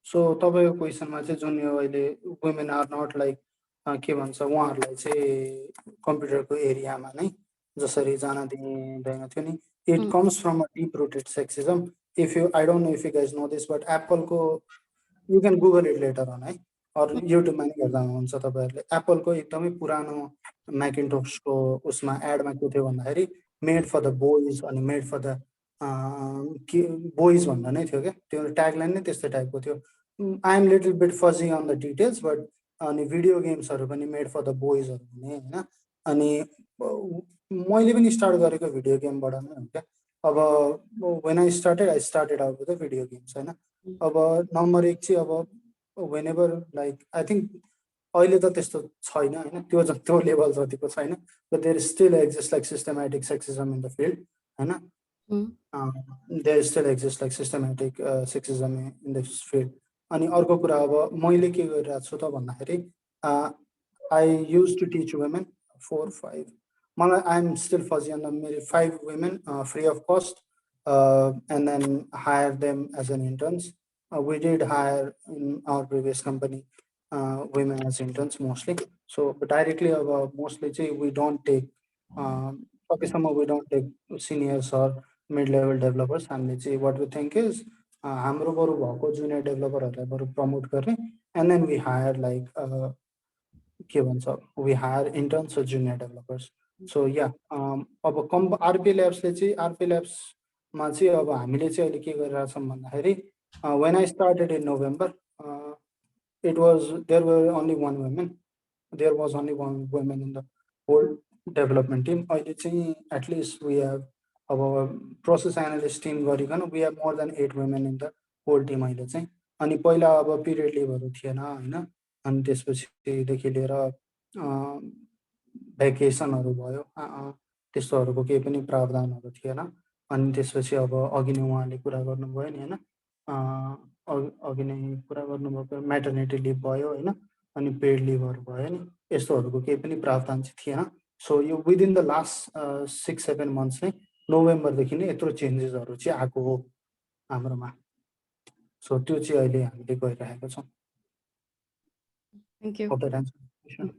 So तपाईको क्वेशनमा चाहिँ जुन यो अहिले women are not like के भन्छ उहाँहरूलाई चाहिँ कम्प्युटरको एरियामा नै जसरी जान दिँदैन थियो नि, it comes from a deep rooted sexism. If you, I don't know if you guys know this, but Apple को you can Google it later on है, or YouTube मा नि हेर्दा हुन्छ तपाईहरुले. एप्पल को एकदमै पुरानो मैकिन्टोश को उसमा एडमा के थियो भन्दाखेरि मेड फर द बोइज अनि मेड फर द बोइज भन्दा नै थियो के, त्यो ट्यागलाइन नै त्यस्तै टाइपको थियो. I am little bit fuzzy on the details, but अनि भिडियो गेम्सहरु पनि मेड फर द बोइजहरु हुने हैन. अनि मैले पनि स्टार्ट गरेको भिडियो गेमबाट नै हो क्या. अब when I started out with the video games हैन. अब नम्बर 1 चाहिँ अब whenever like I think अहिले त त्यस्तो छैन हैन, त्यो लेभल जतिको छैन, but there still exists like systematic sexism in the field हैन. There still exists like systematic sexism in this field. अनि अर्को कुरा अब मैले के गरिरहेको छु त भन्दाखेरि I used to teach women 4-5. I'm still fuzzy on the 5 women free of cost, and then hire them as an interns. We did hire in our previous company women as interns mostly. So but directly mostly we don't take we don't take seniors or mid-level developers. And what we think is हाम्रो बरु भएको junior developerहरूलाई बरु promote गर्ने, and then we hire like के भन्छ we hire interns or junior developers. So yeah, अब RP Labs ले चाहिँ RP Labs मा चाहिँ अब हामीले चाहिँ अहिले के गरिरहेछौँ भन्दाखेरि when I started in November, there was only one woman in the whole development team. अहिले चाहिँ at least we have our process analyst team गरिकन we have more than 8 women in the whole team अहिले चाहिँ. अनि पहिला अब period लिभहरु थिएन हैन, अनि त्यसपछि देखि लिएर भ्याकेसनहरु भयो, त्यस्तोहरुको केही पनि प्रावधानहरु थिएन. अनि त्यसपछि अब अघि नै उहाँले कुरा गर्नुभयो नि हैन, अघि नै कुरा गर्नुभयो म्याटर्निटी लिभ भयो हैन, अनि पेड लिभहरु भयो नि, यस्तोहरुको केही पनि प्रावधान चाहिँ थिएन. सो यो विदिन द लास्ट 6-7 मन्थ्स नै नोभेम्बरदेखि नै यत्रो चेन्जेसहरू चाहिँ आएको हो हाम्रोमा। सो त्यो चाहिँ अहिले हामीले गरिरहेका छौँ। Thank you. Hope that answers the question.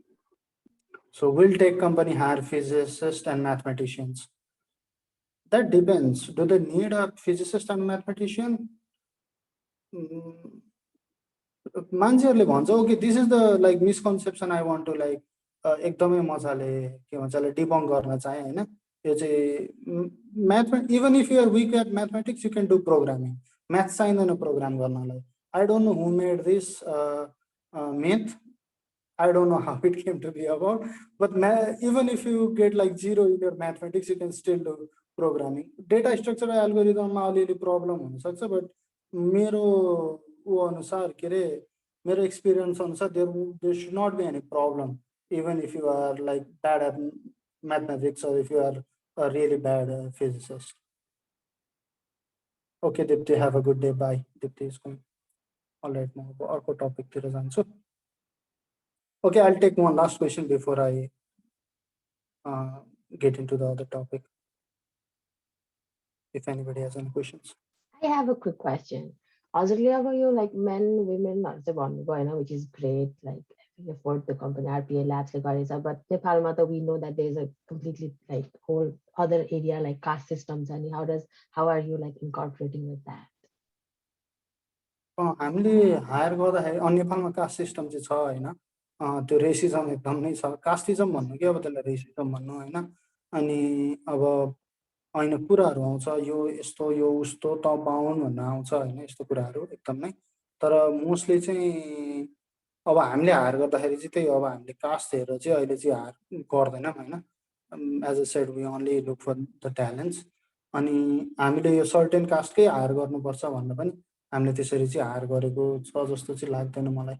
So will tech company hire physicists and mathematicians? That depends. Do they need a physicist and mathematician? मान्छेहरूले भन्छ okay this is the like misconception I want to like एकदमै मजाले के भन्छ यसलाई डिबङ्क गर्न चाहे होइन। यो चाहिँ म्याथमा even if you're weak at mathematics you can do programming. Math चाहिँदैन प्रोग्राम गर्नलाई। I don't know who made this myth. I don't know how it came to be about, but even if you get like 0 in your mathematics, you can still do programming. Data structure algorithm ma already problem हुन सक्छ, but मेरो ऊ अनुसार के रे मेरो experience अनुसार there should not be any problem even if you are like bad at mathematics or if you are a really bad physicist. Okay, Dipti, have a good day. Bye. Dipti is going. All right, म अब अर्को topic तिर जान्छु. Okay, I'll take one last question before I get into the other topic. If anybody has any questions. I have a quick question. हजुरले अब यो like men women चाहिँ भन्नुभयो होइन, which is great, like for the company RPA labs ले गरेछ, but नेपालमा त we know that there is a completely like whole other area like caste systems and how are you like incorporating with that? हामीले higher गर्दाखेरि नेपालमा caste system चाहिँ छ होइन, त्यो रेसिजम एकदम नै छ। कास्टिजम भन्नु कि अब त्यसलाई रेसिजम भन्नु होइन। अनि अब होइन कुराहरू आउँछ यो यस्तो यो उस्तो त बाहुन भन्न आउँछ होइन, यस्तो कुराहरू एकदम नै। तर मोस्टली चाहिँ अब हामीले हायर गर्दाखेरि चाहिँ त्यही अब हामीले कास्ट हेरेर चाहिँ अहिले चाहिँ हायर गर्दैनौँ होइन। As I said we only look for the talents. अनि हामीले यो सर्टेन कास्टकै हायर गर्नुपर्छ भनेर पनि हामीले त्यसरी चाहिँ हायर गरेको छ जस्तो चाहिँ लाग्दैन मलाई।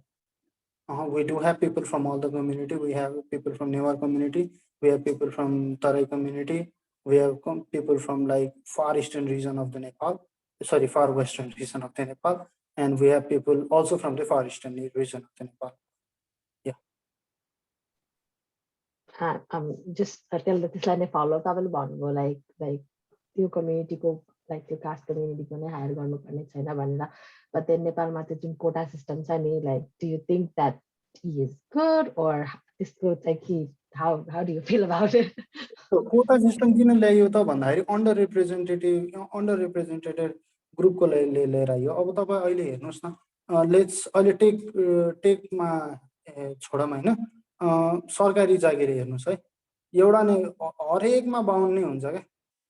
We do have people from all the community. We have people from Newar community. We have people from Tarai community. We have people from like far eastern region of the Nepal. Sorry, far western region of the Nepal. And we have people also from the far eastern region of the Nepal. Yeah. Just त्यसलाई नै follow तपाईँले भन्नुभयो like त्यो कम्युनिटीको like त्यो caste कम्युनिटीको नै higher गर्नुपर्ने छैन भनेर, but then नेपालमा त्यो जुन कोटा सिस्टम छ नि, like do you think that he is good or त्यसको like how do you feel about it? Quota system किन ल्याइयो त भन्दाखेरि अन्डर रिप्रेजेन्टेटेड ग्रुपको लिएर आयो। अब तपाईँ अहिले हेर्नुहोस् न, लेट्स अहिले टेकमा छोडौँ होइन, सरकारी जागिर हेर्नुहोस् है, एउटा नै हरेकमा बाहुन नै हुन्छ क्या।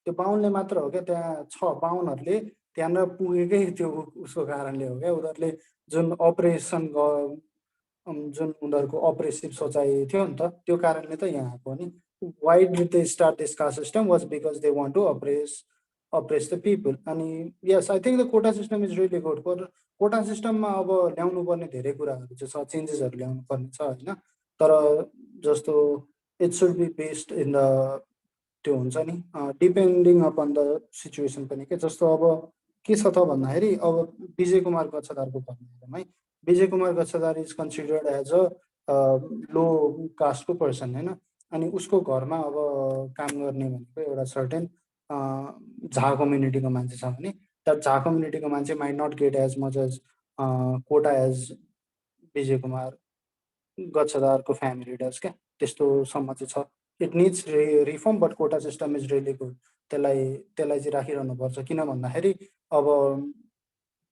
त्यो बाहुनले मात्र हो क्या त्यहाँ छ, बाहुनहरूले त्यहाँनिर पुगेकै त्यो उसको कारणले हो क्या। उनीहरूले जुन अपरेसन जुन उनीहरूको अपरेसिभ सोचाइ थियो नि त, त्यो कारणले त यहाँ आएको नि। Why did they start this caste system was because they want to oppress the people. And yes, I think the quota system is really good. For quota system ma अब ल्याउनु पर्ने धेरै कुराहरू चाहिँ छ, चेन्जेसहरू ल्याउनु पर्ने छ होइन। तर जस्तो it should be based in the त्यो हुन्छ नि डिपेन्डिङ अपन द सिचुएसन पनि के। जस्तो अब के छ त भन्दाखेरि अब विजय कुमार गच्छदारको भन्नु है, Vijay Kumar Gachhadar is considered as a low कास्टको पर्सन होइन। अनि उसको घरमा अब काम गर्ने भनेको एउटा सर्टेन झा कम्युनिटीको मान्छे छ भने द्याट झा कम्युनिटीको मान्छे might not get as much as quota as Vijay Kumar गच्छदारको फ्यामिली डज क्या, त्यस्तोसम्म चाहिँ छ। It needs reform, but quota system is really good. त्यसलाई चाहिँ राखिरहनु पर्छ। किन भन्दाखेरि अब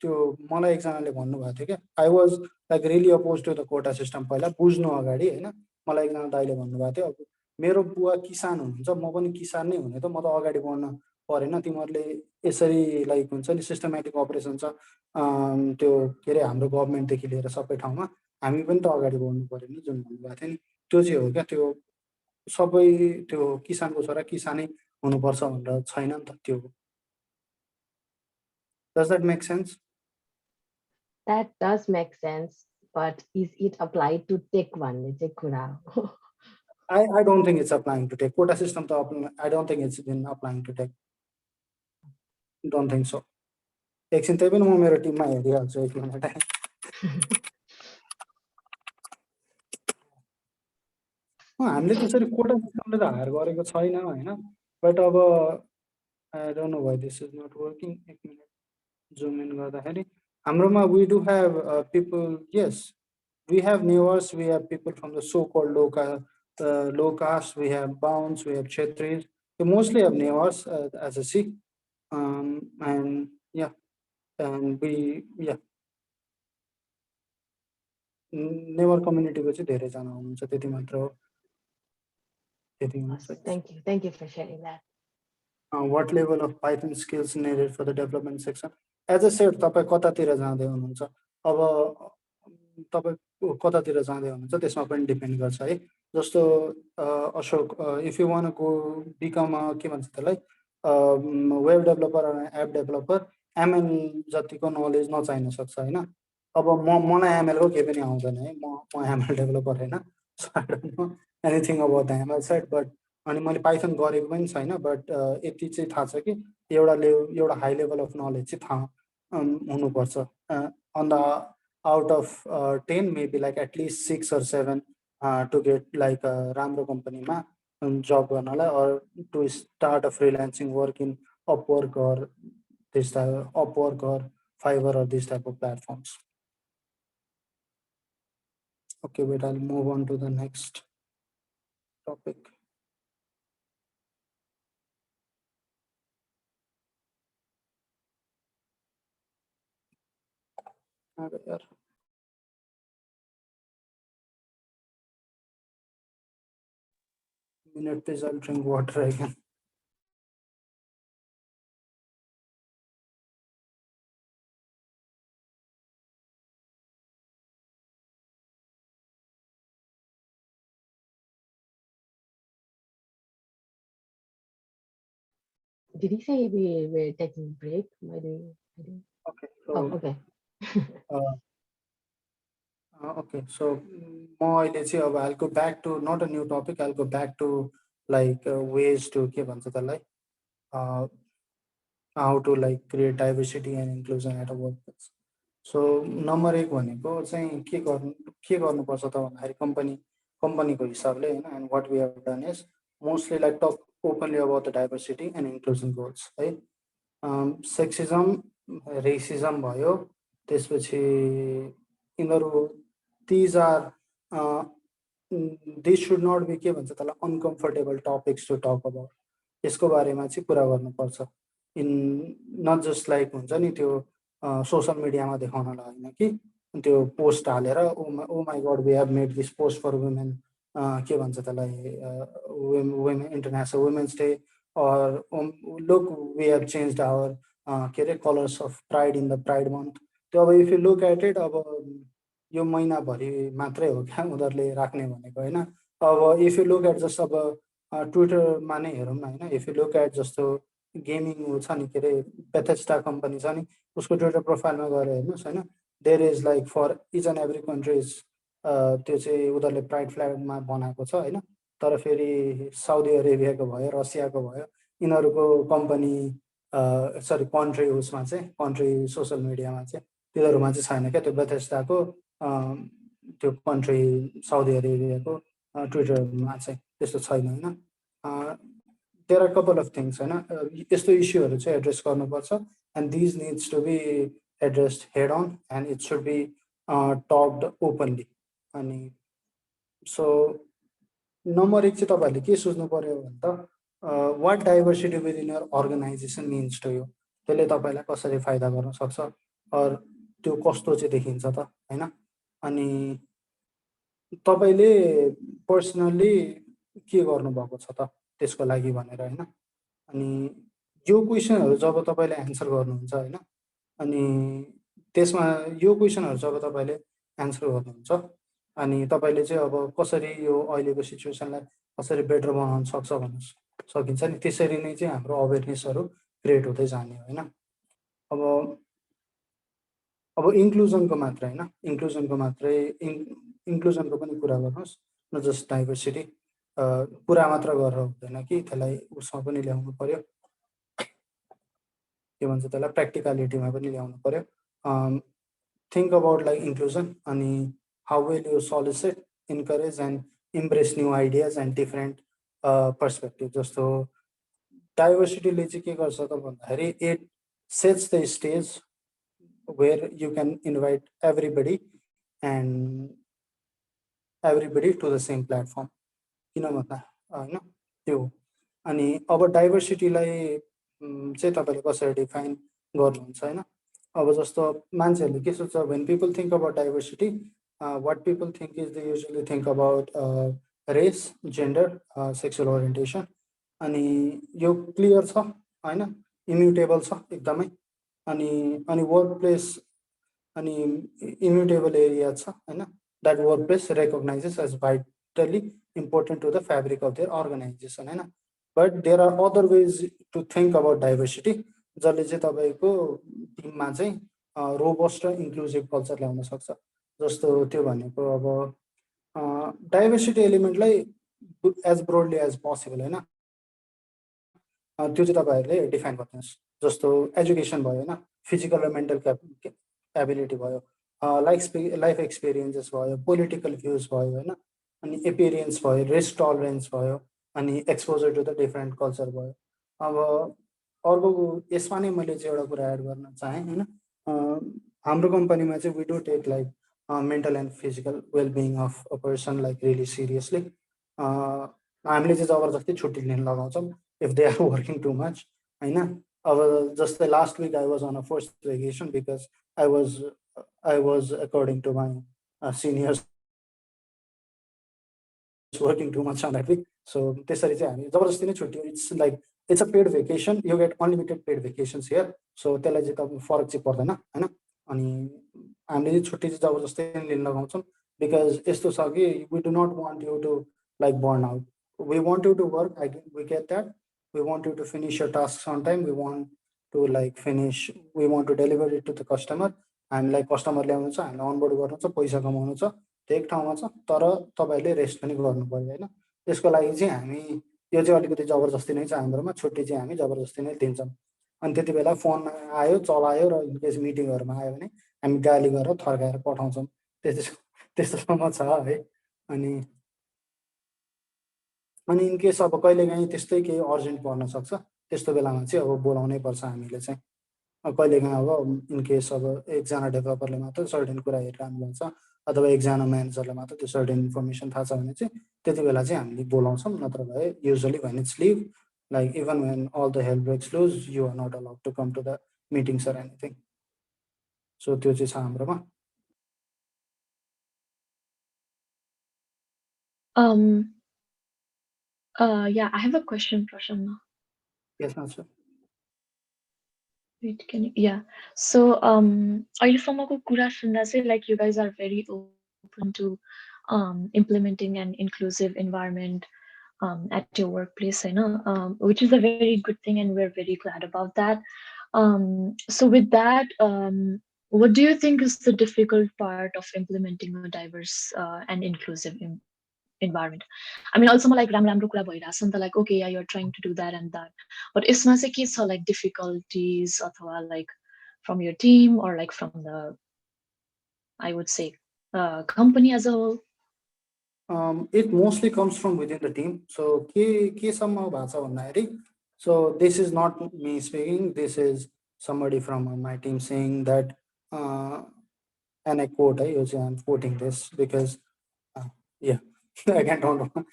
त्यो मलाई एकजनाले भन्नुभएको थियो क्या, I was like really oppose to the quota system पहिला बुझ्नु अगाडि होइन। मलाई एकजना दाइले भन्नुभएको थियो, अब मेरो बुवा किसान हुनुहुन्छ, म पनि किसान नै हुने त, म त अगाडि बढ्न परेन। तिमीहरूले यसरी लाइक हुन्छ नि सिस्टमेटिक अपरेसन छ त्यो के अरे हाम्रो गभर्मेन्टदेखि लिएर सबै ठाउँमा, हामी पनि त अगाडि बढ्नु पऱ्यो नि जुन भन्नुभएको थियो नि, त्यो चाहिँ हो क्या। त्यो सबै त्यो किसानको छोरा किसानै हुनुपर्छ भनेर छैन नि त त्यो। Does that make sense? That does make sense, but is it applied to tech भन्ने चाहिँ कुरा हो? I don't think it's applying to tech. Quota system I don't think it's been applying to tech. Don't think so. एकछिन त्यही पनि म मेरो टिममा हेरिहाल्छु एक मिनट। हामीले त्यसरी कोटा सिस्टमले त हायर गरेको छैन होइन, बट अब I don't know why this is not working. एक minute, zoom in गर्दाखेरि हाम्रोमा we do have people. Yes, we have Newars, we have people from the so-called low caste, we have Bounds, we have Chetris. We mostly have Newars as I see. And yeah, and Newar कम्युनिटीको चाहिँ धेरैजना हुनुहुन्छ, त्यति मात्र हो। Thank you for sharing that. What level of Python skills needed for the development section? As I said, तपाईँ कतातिर जाँदै हुनुहुन्छ, अब तपाईँ कतातिर जाँदै हुनुहुन्छ त्यसमा पनि डिपेन्ड गर्छ है। जस्तो Ashok, if you one go become के भन्छ त्यसलाई web developer app developer, ML जतिको नलेज नचाहिन सक्छ होइन। अब मलाई एमएलको केही पनि आउँदैन है, म एमएल डेभलपर होइन, so I don't know anything about the ML side. But अनि मैले पाइथन गरेको पनि छैन, बट यति चाहिँ थाहा छ कि एउटा हाई लेभल अफ नलेज चाहिँ थाहा हुनुपर्छ। On the out of 10 maybe like at least 6 or 7 to get like राम्रो कम्पनीमा जब गर्नलाई, or to start a freelancing work in Upwork or this type Upwork or Fiverr or this type of platforms. Okay, wait, I'll move on to the next topic. Minute, please, I'll drink water again. Did he say we're taking a break? Okay. So, oh, okay. Okay, so I'll go back to not a new topic. I'll go back to like ways to के भन्छ त्यसलाई how to like create diversity and inclusion at a workplace. So number 1 भनेको चाहिँ के गर्नुपर्छ त भन्दाखेरि कम्पनीको हिसाबले हैन, and what we have done is mostly like talk openly about the diversity and inclusion goals है। सेक्सिजम रेसिजम भयो, त्यसपछि यिनीहरू these are this should not be के भन्छ त्यसलाई uncomfortable topics to talk about। यसको बारेमा चाहिँ कुरा गर्नुपर्छ, इन नट जस्ट लाइक हुन्छ नि त्यो सोशल मिडियामा देखाउनलाई होइन कि त्यो पोस्ट हालेर oh my god we have made this post for women, के भन्छ त्यसलाई women international women's day, or look we have changed our के अरे colours of pride in the pride month. त्यो अब if you look at it, अब यो महिनाभरि मात्रै हो क्या उनीहरूले राख्ने भनेको होइन। अब if you look at just अब ट्विटरमा नै हेरौँ न होइन, इफ यु लुक एट जस्तो गेमिङ छ नि, के अरे बेथेस्टा कम्पनी छ नि, उसको ट्विटर प्रोफाइलमा गएर हेर्नुहोस् होइन, there is like for each and every countries त्यो चाहिँ उनीहरूले प्राइड फ्ल्यागमा बनाएको छ होइन। तर फेरि साउदी अरेबियाको भयो, रसियाको भयो, यिनीहरूको कम्पनी सरी कन्ट्री उसमा चाहिँ कन्ट्री सोसल मिडियामा चाहिँ तिनीहरूमा चाहिँ छैन क्या त्यो बेथेस्टाको त्यो कन्ट्री साउदी अरेबियाको ट्विटरमा चाहिँ त्यस्तो छैन होइन। There are couple of things होइन, यस्तो इस्युहरू चाहिँ एड्रेस गर्नुपर्छ, and these needs to be addressed head on and it should be talked openly. अनि सो नम्बर 1 चाहिँ तपाईँहरूले के सोच्नु पर्यो भने त what diversity within your organisation means to you, त्यसले तपाईँलाई कसरी फाइदा गर्न सक्छ, अर त्यो कस्तो चाहिँ देखिन्छ त होइन। अनि तपाईँले पर्सनल्ली के गर्नुभएको छ त त्यसको लागि भनेर होइन। अनि यो क्वेसनहरू जब तपाईँले एन्सर गर्नुहुन्छ होइन, अनि त्यसमा यो क्वेसनहरू जब तपाईँले एन्सर गर्नुहुन्छ अनि तपाईँले चाहिँ अब कसरी यो अहिलेको सिचुएसनलाई कसरी बेटर बनाउन सक्छ भन्न सकिन्छ नि, त्यसरी नै चाहिँ हाम्रो अवेरनेसहरू क्रिएट हुँदै जाने होइन। अब इन्क्लुजनको मात्र होइन, इन्क्लुजनको पनि कुरा गर्नुहोस्, न जस्ट डाइभर्सिटी कुरा मात्र गरेर हुँदैन कि त्यसलाई उसमा पनि ल्याउनु पर्यो, के भन्छ त्यसलाई प्र्याक्टिकलिटीमा पनि ल्याउनु पर्यो। थिङ्क अबाउट लाइक इन्क्लुजन, अनि how will you solicit, encourage and impress new ideas and different perspective. जस्तो डाइभर्सिटीले चाहिँ के गर्छ त भन्दाखेरि it sets the stage where you can invite everybody to the same platform. किन भन्दा होइन त्यो अनि अब डाइभर्सिटीलाई चाहिँ तपाईँले कसरी डिफाइन गर्नुहुन्छ होइन अब जस्तो मान्छेहरूले के सोच्छ when people think about diversity what people think is they usually think about race gender sexual orientation अनि यो क्लियर छ होइन इम्युटेबल छ एकदमै अनि वर्क प्लेस अनि इम्युटेबल एरिया छ होइन that workplace recognizes as vitally important to the fabric of their organization होइन but there are other ways to think about diversity जसले चाहिँ तपाईँको टिममा चाहिँ रोबस्ट र इन्क्लुसिभ कल्चर ल्याउन सक्छ जस्तो त्यो भनेको अब डाइभर्सिटी एलिमेन्टलाई एज ब्रोडली एज पोसिबल होइन त्यो चाहिँ तपाईँहरूले डिफाइन गरिदिनुहोस् जस्तो एजुकेसन भयो होइन फिजिकल र मेन्टल एबिलिटी भयो लाइफ एक्सपिरियन्सेस भयो पोलिटिकल भ्युज भयो होइन अनि एपिरियन्स भयो रिस्क टलरेन्स भयो अनि exposure to the different culture भयो अब अर्को यसमा नै मैले चाहिँ एउटा कुरा एड गर्न चाहेँ होइन हाम्रो कम्पनीमा चाहिँ we do take like mental and physical wellbeing of a person like really seriously हामीले चाहिँ जबरजस्ती छुट्टी लिन लगाउँछौँ if they are working too much होइन अब जस्तै last week I was on a first vacation because I was according to my seniors working too much on that week. So त्यसरी चाहिँ हामी जबरजस्ती नै छुट्टी it's a paid vacation. You get unlimited paid vacations here. So त्यसलाई चाहिँ तपाईँ फरक चाहिँ पर्दैन होइन अनि हामीले छुट्टी चाहिँ जबरजस्ती लिन लगाउँछौँ बिकज यस्तो छ कि we do not want you to like burn out. We want you to work. We get that. We want you to finish your tasks on time. We want to like finish. We want to deliver it to the customer. हामीलाई customer ल्याउनु छ हामीलाई onboard गर्नु छ पैसा कमाउनु छ त्यो एक ठाउँमा छ तर तपाईँहरूले रेस्ट पनि गर्नु पर्यो होइन त्यसको लागि चाहिँ हामी यो चाहिँ अलिकति जबरजस्ती नै छ हाम्रोमा छुट्टी चाहिँ हामी जबरजस्ती नै दिन्छौँ अनि त्यति बेला फोन आयो चलायो र इनकेस मिटिङहरूमा आयो भने हामी गाली गरेर थर्काएर पठाउँछौँ त्यस्तोसम्म छ है अनि इनकेस अब कहिलेकाहीँ त्यस्तै केही अर्जेन्ट पर्न सक्छ त्यस्तो बेलामा चाहिँ अब बोलाउनै पर्छ हामीले चाहिँ कहिलेकाहीँ अब इनकेस अब एकजना डेभलपरले मात्र सर्टेन कुरा हेरिरहनु भएको छ अथवा एकजना म्यानेजरले मात्र त्यो सर्टेन इन्फर्मेसन थाहा छ भने चाहिँ त्यति बेला चाहिँ हामीले बोलाउँछौँ नत्र भए usually when it's leave like even when all the help breaks loose you are not allowed to come to the meetings or anything so त्यो चाहिँ छ हाम्रोमा Yeah, I have a question, Prashanna. Yes, sir. Wait, yeah. So, अहिलेसम्मको कुरा सुन्दा चाहिँ like you guys are very open to implementing an inclusive environment at your workplace, I know, which is a very good thing, and we're very glad about that. So, with that, what do you think is the difficult part of implementing a diverse and inclusive environment? I mean, also like ramro kura bhairachha ni ta like okay, yeah, you're trying to do that and that, but isma chai ke cha like difficulties athwa like from your team or like from the, I would say, company as a whole? It mostly comes from within the team. So ke samma bhacha bhandakari, so this is not me speaking, this is somebody from my team saying that and I quote, I'm quoting this because yeah again don't know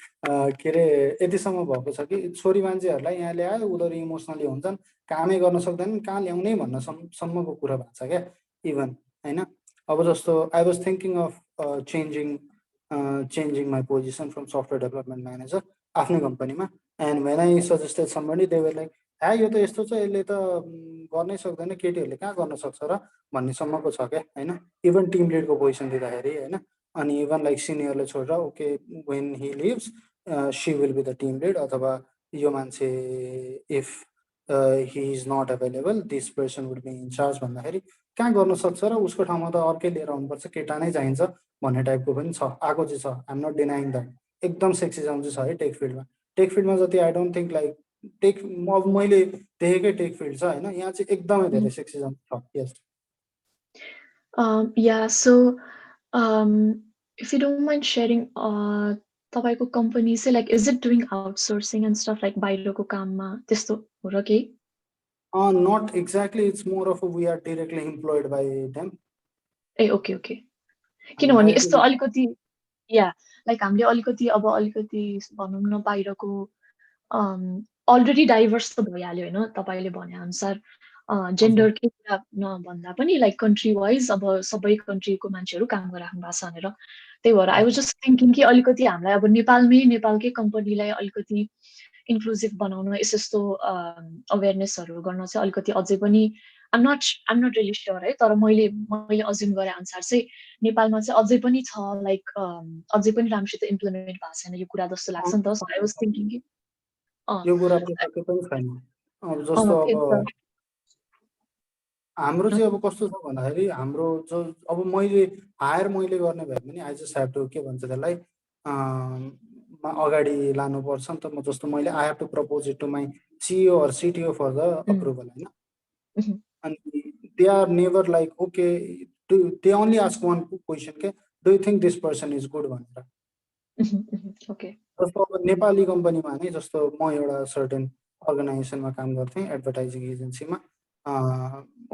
के अरे यतिसम्म भएको छ कि छोरी मान्छेहरूलाई यहाँ ल्यायो उनीहरू इमोसनली हुन्छन् कामै गर्न सक्दैनन् कहाँ ल्याउने भन्न सम्मको कुरा भएको छ क्या इभन होइन अब जस्तो I was thinking of changing my position from software development manager आफ्नै कम्पनीमा and when I suggested somebody they were like यो त यस्तो छ यसले त गर्नै सक्दैन केटीहरूले कहाँ गर्न सक्छ र भन्ने सम्मको छ क्या होइन इभन टिम लिडको पोजिसन दिँदाखेरि होइन अनि इभन लाइक सिनियरले छोडेर okay when he leaves she will be the team lead अथवा यो मान्छे if he is not available this person would be in charge भन्दाखेरि कहाँ गर्न सक्छ र उसको ठाउँमा त अर्कै लिएर आउनुपर्छ केटा नै चाहिन्छ भन्ने टाइपको पनि छ आएको चाहिँ छ आइएम नट डिनाइङ द्याट एकदम सेक्सिजम चाहिँ छ है टेक फिल्डमा जति I don't think like tech अब मैले देखेकै टेक फिल्ड छ होइन यहाँ चाहिँ एकदमै धेरै सेक्सिजम छ यस Yeah, so if you don't mind sharing तपाईँको कम्पनी चाहिँ like is it doing outsourcing and stuff like बाहिरको काममा त्यस्तो हो र केही? Not exactly. It's more of a we are directly employed by them. A okay okay किनभने directly- यस्तो अलिकति या लाइक हामीले अलिकति अब अलिकति भनौँ न बाहिरको अलरेडी डाइभर्स त भइहाल्यो होइन तपाईँले भने अनुसार जेन्डरकै कुरा नभन्दा पनि लाइक कन्ट्री वाइज अब सबै कन्ट्रीको मान्छेहरू काम गरिराख्नु भएको छ भनेर त्यही भएर आई वाज जस्ट थिङ्किङ कि अलिकति हामीलाई अब नेपालकै कम्पनीलाई अलिकति इन्क्लुजिभ बनाउन यस्तो अवेरनेसहरू गर्न चाहिँ अलिकति अझै पनि आम नट रियली स्योर है तर मैले अज्युम गरे अनुसार चाहिँ नेपालमा चाहिँ अझै पनि छ लाइक अझै पनि राम्रोसित इम्प्लिमेन्ट भएको छैन यो कुरा जस्तो लाग्छ नि त सो आई वाज थिङ्किङ कि यो कुरा पक्कै पनि छैन। अब जस्तो अब हाम्रो चाहिँ अब कस्तो छ भन्दाखेरि हाम्रो जो अब मैले गर्ने भए पनि आई जस्ट ह्याभ टु के भन्छ त्यसलाई अगाडि लानुपर्छ नि त। म जस्तो मैले I have to propose it to my CEO or CTO for the approval होइन। अनि they are never like okay they only ask one question के do you think this person is good भनेर। ओके जस्तो अब नेपाली कम्पनीमा नै जस्तो म एउटा सर्टेन अर्गनाइजेसनमा काम गर्थेँ एडभर्टाइजिङ एजेन्सीमा।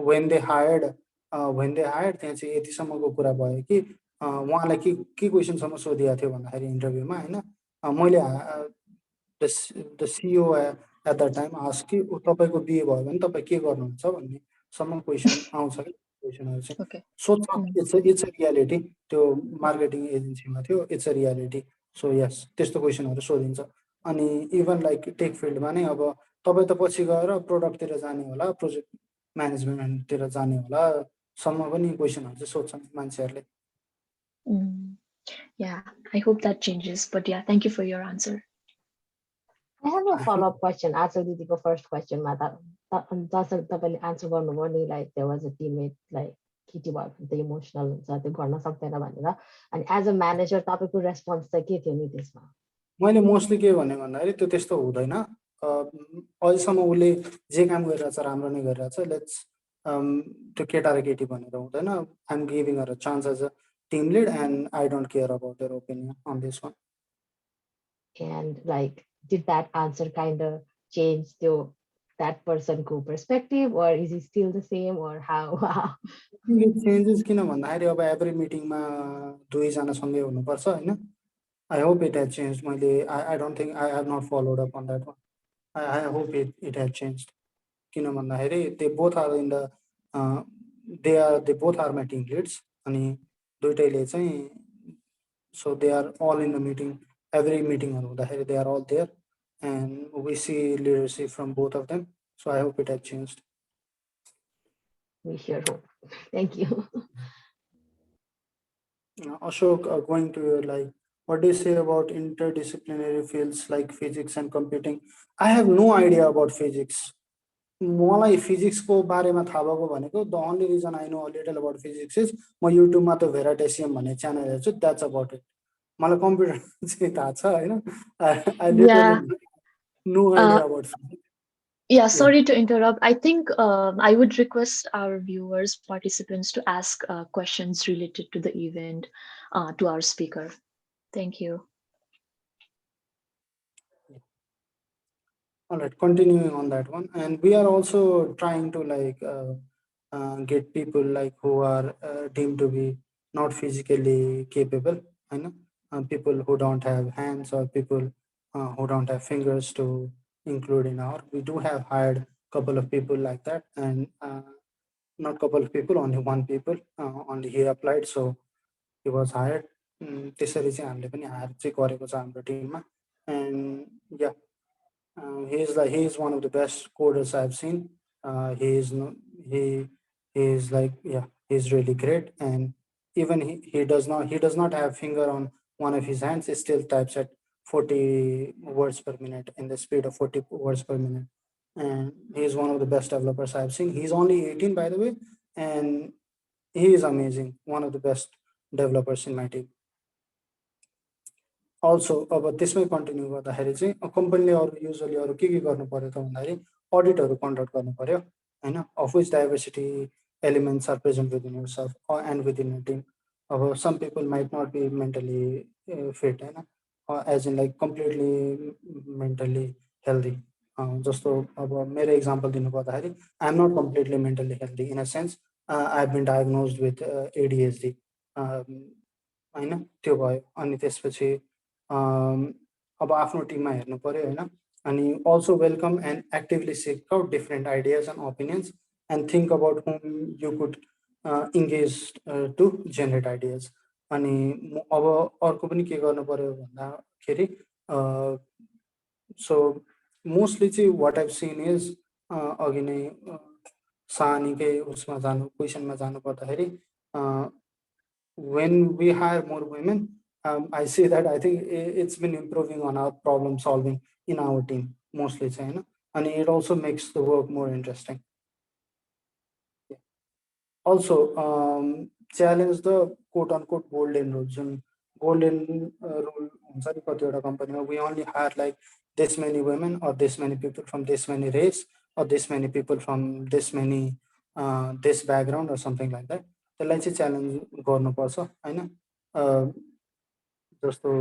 वेन दे हायर्ड त्यहाँ चाहिँ यतिसम्मको कुरा भयो कि उहाँलाई के क्वेसनसम्म सोधिएको थियो भन्दाखेरि इन्टरभ्यूमा होइन मैले the CEO at the time ask कि तपाईँको बिए भयो भने तपाईँ के गर्नुहुन्छ भन्नेसम्म क्वेसन आउँछ कि क्वेसनहरू चाहिँ सोध्छ। It's a reality. त्यो मार्केटिङ एजेन्सीमा थियो, it's a reality. So yes त्यस्तो क्वेसनहरू सोधिन्छ। अनि इभन लाइक टेक फिल्डमा नै अब तपाईँ त पछि गएर प्रोडक्टतिर जाने होला, प्रोजेक्ट म्यानेजमेन्टतिर जाने होला सम्म पनि क्वेसनहरू चाहिँ सोध्छन् मान्छेहरूले। Yeah, I hope that changes. But yeah, thank you for your answer. I have a follow-up question. Answer दिदीको first question मा जसरी तपाईँले answer गर्नुभयो नि like there was a teammate like केटी भयो त इमोसनल हुन्छ त्यो गर्न सक्दैन भनेर अनि एज अ म्यानेजर तपाईँको रेस्पोन्स चाहिँ के थियो नि त्यसमा? मैले मोस्टली के भने भन्दाखेरि त्यो त्यस्तो हुँदैन। अहिलेसम्म उसले जे काम गरिरहेछ राम्रो नै गरिरहेछ। लेट्स त्यो केटा र केटी भनेर हुँदैन। I am giving her a chance as a team lead and I don't care about their opinion on this one. And like did that answer kind of change that personको perspective or is he still the same or how? It changes किन भन्दाखेरि अब every मिटिङमा दुईजना सँगै हुनुपर्छ होइन। I hope it has changed. I don't think I have not followed up on that one. I hope it has changed. किन भन्दाखेरि they both are in the they both are my team leads अनि दुईटैले चाहिँ so they are all in the meeting. Every meeting हुँदाखेरि they are all there and we see leadership from both of them. So I hope it has changed. We sure hope. Thank you. Ashok, going to your like, what do you say about interdisciplinary fields like physics and computing? I have no idea about physics. मलाई फिजिक्सको बारेमा थाहा भएको भनेको the only reason I know a little about physics is म युट्युबमा त Veritasium भन्ने channel हेर्छु, द्याट्स अबाउट इट। मलाई कम्प्युटर चाहिँ थाहा छ होइन। I literally no idea about physics. Yeah, sorry to interrupt. I think I would request our viewers, participants to ask questions related to the event to our speaker. Thank you. All right, continuing on that one, and we are also trying to like get people like who are deemed to be not physically capable, you know, people who don't have hands or people who don't have fingers to include in our. We do have hired couple of people like that, and not couple of people, only one people, only he applied, so he was hired. त्यसरी चाहिँ हामीले पनि higher चाहिँ गरेको छ हाम्रो टिममा। And yeah he is one of the best coders I've seen. He is he is like he's really great, and even he does not have finger on one of his hands. He still types at 40 words per minute in the speed of 40 words per minute, and he is one of the best developers I've seen. He's only 18 by the way, and he is amazing, one of the best developers in my team. Also अब त्यसमै continue गर्दाखेरि चाहिँ कम्पनीले अरू usually अरू के गर्नु पर्यो त भन्दाखेरि अडिटहरू कन्डक्ट गर्नु पर्यो होइन। Of which diversity elements are present within yourself and within your team. अब some people might not be mentally fit होइन, as in like completely mentally healthy जस्तो अब मेरो इक्जाम्पल दिनुपर्दाखेरि I am not completely mentally healthy in a sense I have been diagnosed with ADHD होइन त्यो भयो अनि त्यसपछि अब आफ्नो टिममा हेर्नु पऱ्यो होइन अनि also welcome and actively seek out different ideas and opinions and think about whom you could engage to generate ideas अनि अब अर्को पनि के गर्नु पऱ्यो भन्दाखेरि सो मोस्टली चाहिँ वाट आइभ सिन इज अघि नै सानीकै उसमा जानु क्वेसनमा जानु पर्दाखेरि when we hire more women, I see that I think it's been improving on our problem solving in our team mostly, and it also makes the work more interesting. Yeah. Also, challenge the quote unquote golden rule. Golden rule हुन्छ नि कतिवटा कम्पनीमा we only hire like this many women or this many people from this many race or this many people from this many this background or something like that. त्यसलाई चाहिँ challenge गर्नुपर्छ होइन जस्तो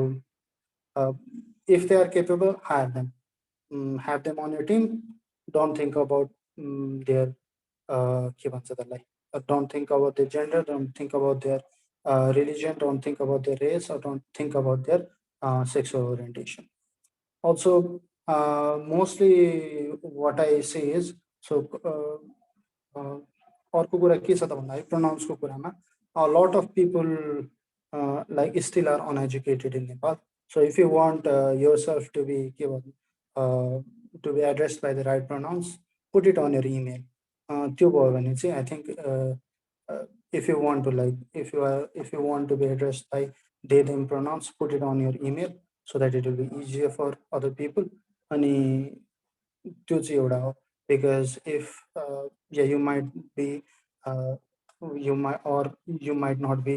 if they are capable hire them have them on your team don't think about their के भन्छ त्यसलाई don't think about their gender don't think about their religion don't think about their race or don't think about their sexual orientation. Also, mostly what I say is, so अर्को कुरा के छ त भन्दाखेरि प्रोनाउन्सको कुरामा a lot of people like still are uneducated in Nepal. So if you want yourself to be to be addressed by the right pronouns, put it on your email. त्यो भयो भने चाहिँ I think if you want to if you want to be addressed by they them pronouns, put it on your email so that it will be easier for other people. अनि त्यो चाहिँ एउटा हो because if yeah you might be you might not be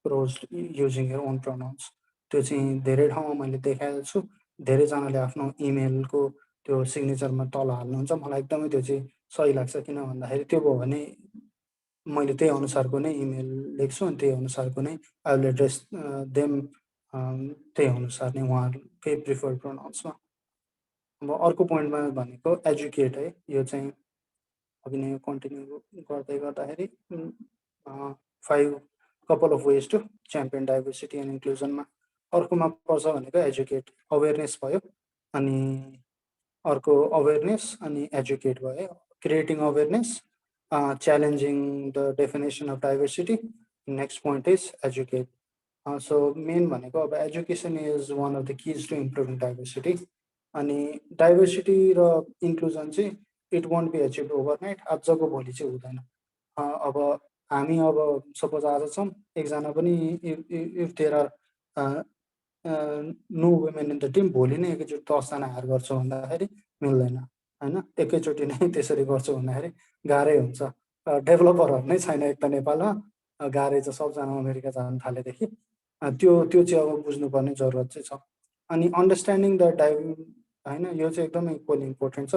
pros using your own pronouns. त्यो चाहिँ धेरै ठाउँमा मैले देखाएको छु धेरैजनाले आफ्नो इमेलको त्यो सिग्नेचरमा तल हाल्नुहुन्छ मलाई एकदमै त्यो चाहिँ सही लाग्छ किन भन्दाखेरि त्यो भयो भने मैले त्यही अनुसारको नै इमेल लेख्छु अनि त्यही अनुसारको नै आई विल एड्रेस देम त्यही अनुसार नै उहाँहरूकै प्रिफर्ड प्रोनाउन्समा अब अर्को पोइन्टमा भनेको एजुकेट है यो चाहिँ अघि नै कन्टिन्यू गर्दै गर्दाखेरि 5 couple of ways to champion diversity and inclusionमा अर्कोमा पर्छ भनेको एजुकेट अवेरनेस भयो अनि अर्को अवेरनेस अनि एजुकेट भयो creating awareness challenging the definition of diversity next point is educate so main भनेको अब education is one of the keys to improving diversity अनि डाइभर्सिटी र इन्क्लुजन चाहिँ it won't be achieve overnight आजको भोलि चाहिँ हुँदैन अब हामी अब सपोज आज छौँ एकजना पनि if there are no women in the team भोलि नै एकैचोटि 10जना हायर गर्छौँ भन्दाखेरि मिल्दैन होइन एकैचोटि नै त्यसरी गर्छौँ भन्दाखेरि गाह्रै हुन्छ डेभलपरहरू नै छैन एक त नेपालमा गाह्रै छ सबजना अमेरिका जान थालेदेखि त्यो चाहिँ अब बुझ्नुपर्ने जरुरत चाहिँ छ अनि अन्डरस्ट्यान्डिङ द होइन यो चाहिँ एकदमै इक्वली इम्पोर्टेन्ट छ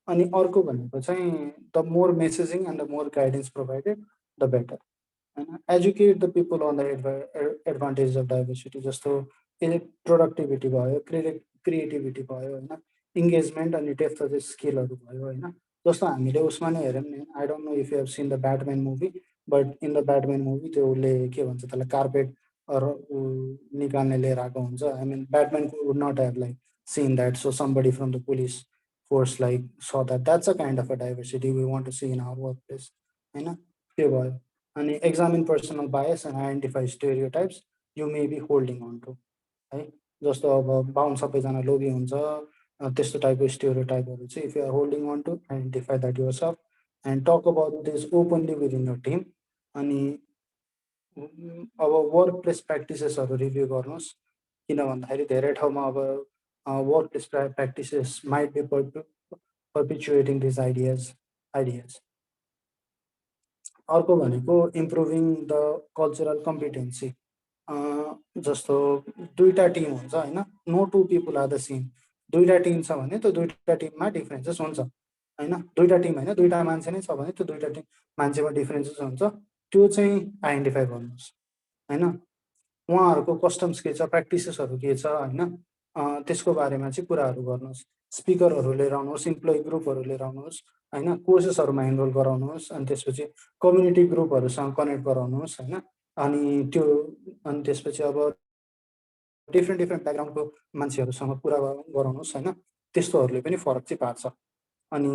अनि अर्को भनेको चाहिँ the more messaging and the more guidance provided the better होइन educate the people on the advantage of diversity जस्तो प्रोडक्टिभिटी भयो क्रिएटिभिटी भयो होइन इङ्गेजमेन्ट अनि डेप्थ अफ स्किलहरू भयो होइन जस्तो हामीले उसमा नै हेऱ्यौँ नि I don't know if you have seen the Batman movie but in the Batman movie त्यो उसले के भन्छ त्यसलाई कार्पेट निकाल्ने लिएर आएको हुन्छ I mean Batman would not have like seen that so somebody from the police force like so that's a kind of a diversity we want to see in our work place होइन त्यो भयो अनि examine personal bias and identify stereotypes you may be holding on to है जस्तो अब बाहुन सबैजना लोभी हुन्छ त्यस्तो टाइपको स्टेरियोटाइपहरू चाहिँ if you are holding on to identify that yourself and talk about this openly within your team अनि अब वर्क प्लेस प्र्याक्टिसेसहरू रिभ्यू गर्नुहोस् किन भन्दाखेरि धेरै ठाउँमा अब work place practices might be perpetuating this ideas अर्को भनेको इम्प्रुभिङ द कल्चरल कम्पिटेन्सी जस्तो दुईवटा टिम हुन्छ होइन no two people are the same दुईवटा टिम छ भने त्यो दुईवटा टिममा डिफ्रेन्सेस हुन्छ होइन दुईवटा टिम होइन दुईवटा मान्छे नै छ भने त्यो दुईवटा टिम मान्छेमा डिफ्रेन्सेस हुन्छ त्यो चाहिँ आइडेन्टिफाई गर्नुहोस् होइन उहाँहरूको कस्टम्स के छ, प्र्याक्टिसेसहरू के छ होइन, त्यसको बारेमा चाहिँ कुराहरू गर्नुहोस्। स्पिकरहरू लिएर आउनुहोस्, इम्प्लोइ ग्रुपहरू लिएर आउनुहोस् होइन, कोर्सेसहरूमा इनरोल गराउनुहोस्, अनि त्यसपछि कम्युनिटी ग्रुपहरूसँग कनेक्ट गराउनुहोस् होइन। अनि त्यसपछि अब डिफ्रेन्ट ब्याकग्राउन्डको मान्छेहरूसँग कुरा गराउनुहोस् होइन। त्यस्तोहरूले पनि फरक चाहिँ पार्छ। अनि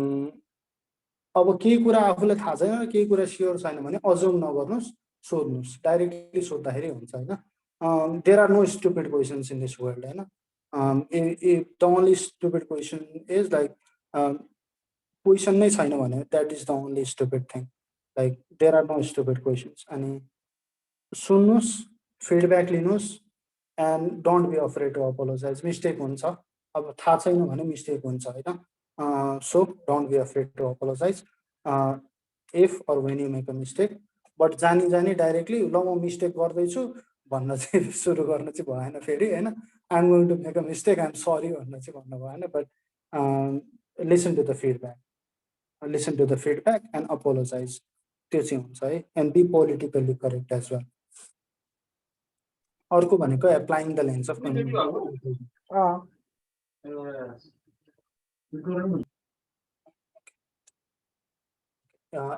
अब केही कुरा आफूलाई थाहा छैन, केही कुरा स्योर छैन भने अज्युम नगर्नुहोस्, सोध्नुहोस्। डाइरेक्टली सोद्धाखेरि हुन्छ होइन। There are no stupid questions in this world होइन। The only stupid question is like question नै छैन भने that is the only stupid thing. Like there are no stupid questions. अनि सुन्नुहोस्, फिडब्याक लिनुहोस्, and don't be afraid to apologise. Mistake हुन्छ, अब थाहा छैन भने मिस्टेक हुन्छ होइन। So don't be afraid to apologise if or when you make a mistake. But जानी डाइरेक्टली ल म मिस्टेक गर्दैछु भन्न चाहिँ सुरु गर्न चाहिँ भएन फेरि होइन। I'm going to make a mistake, I'm sorry भन्न चाहिँ भन्नु भएन। But listen to the feedback and apologise, त्यो चाहिँ हुन्छ है। And be politically correct as well. अर्को भनेको applying the lens of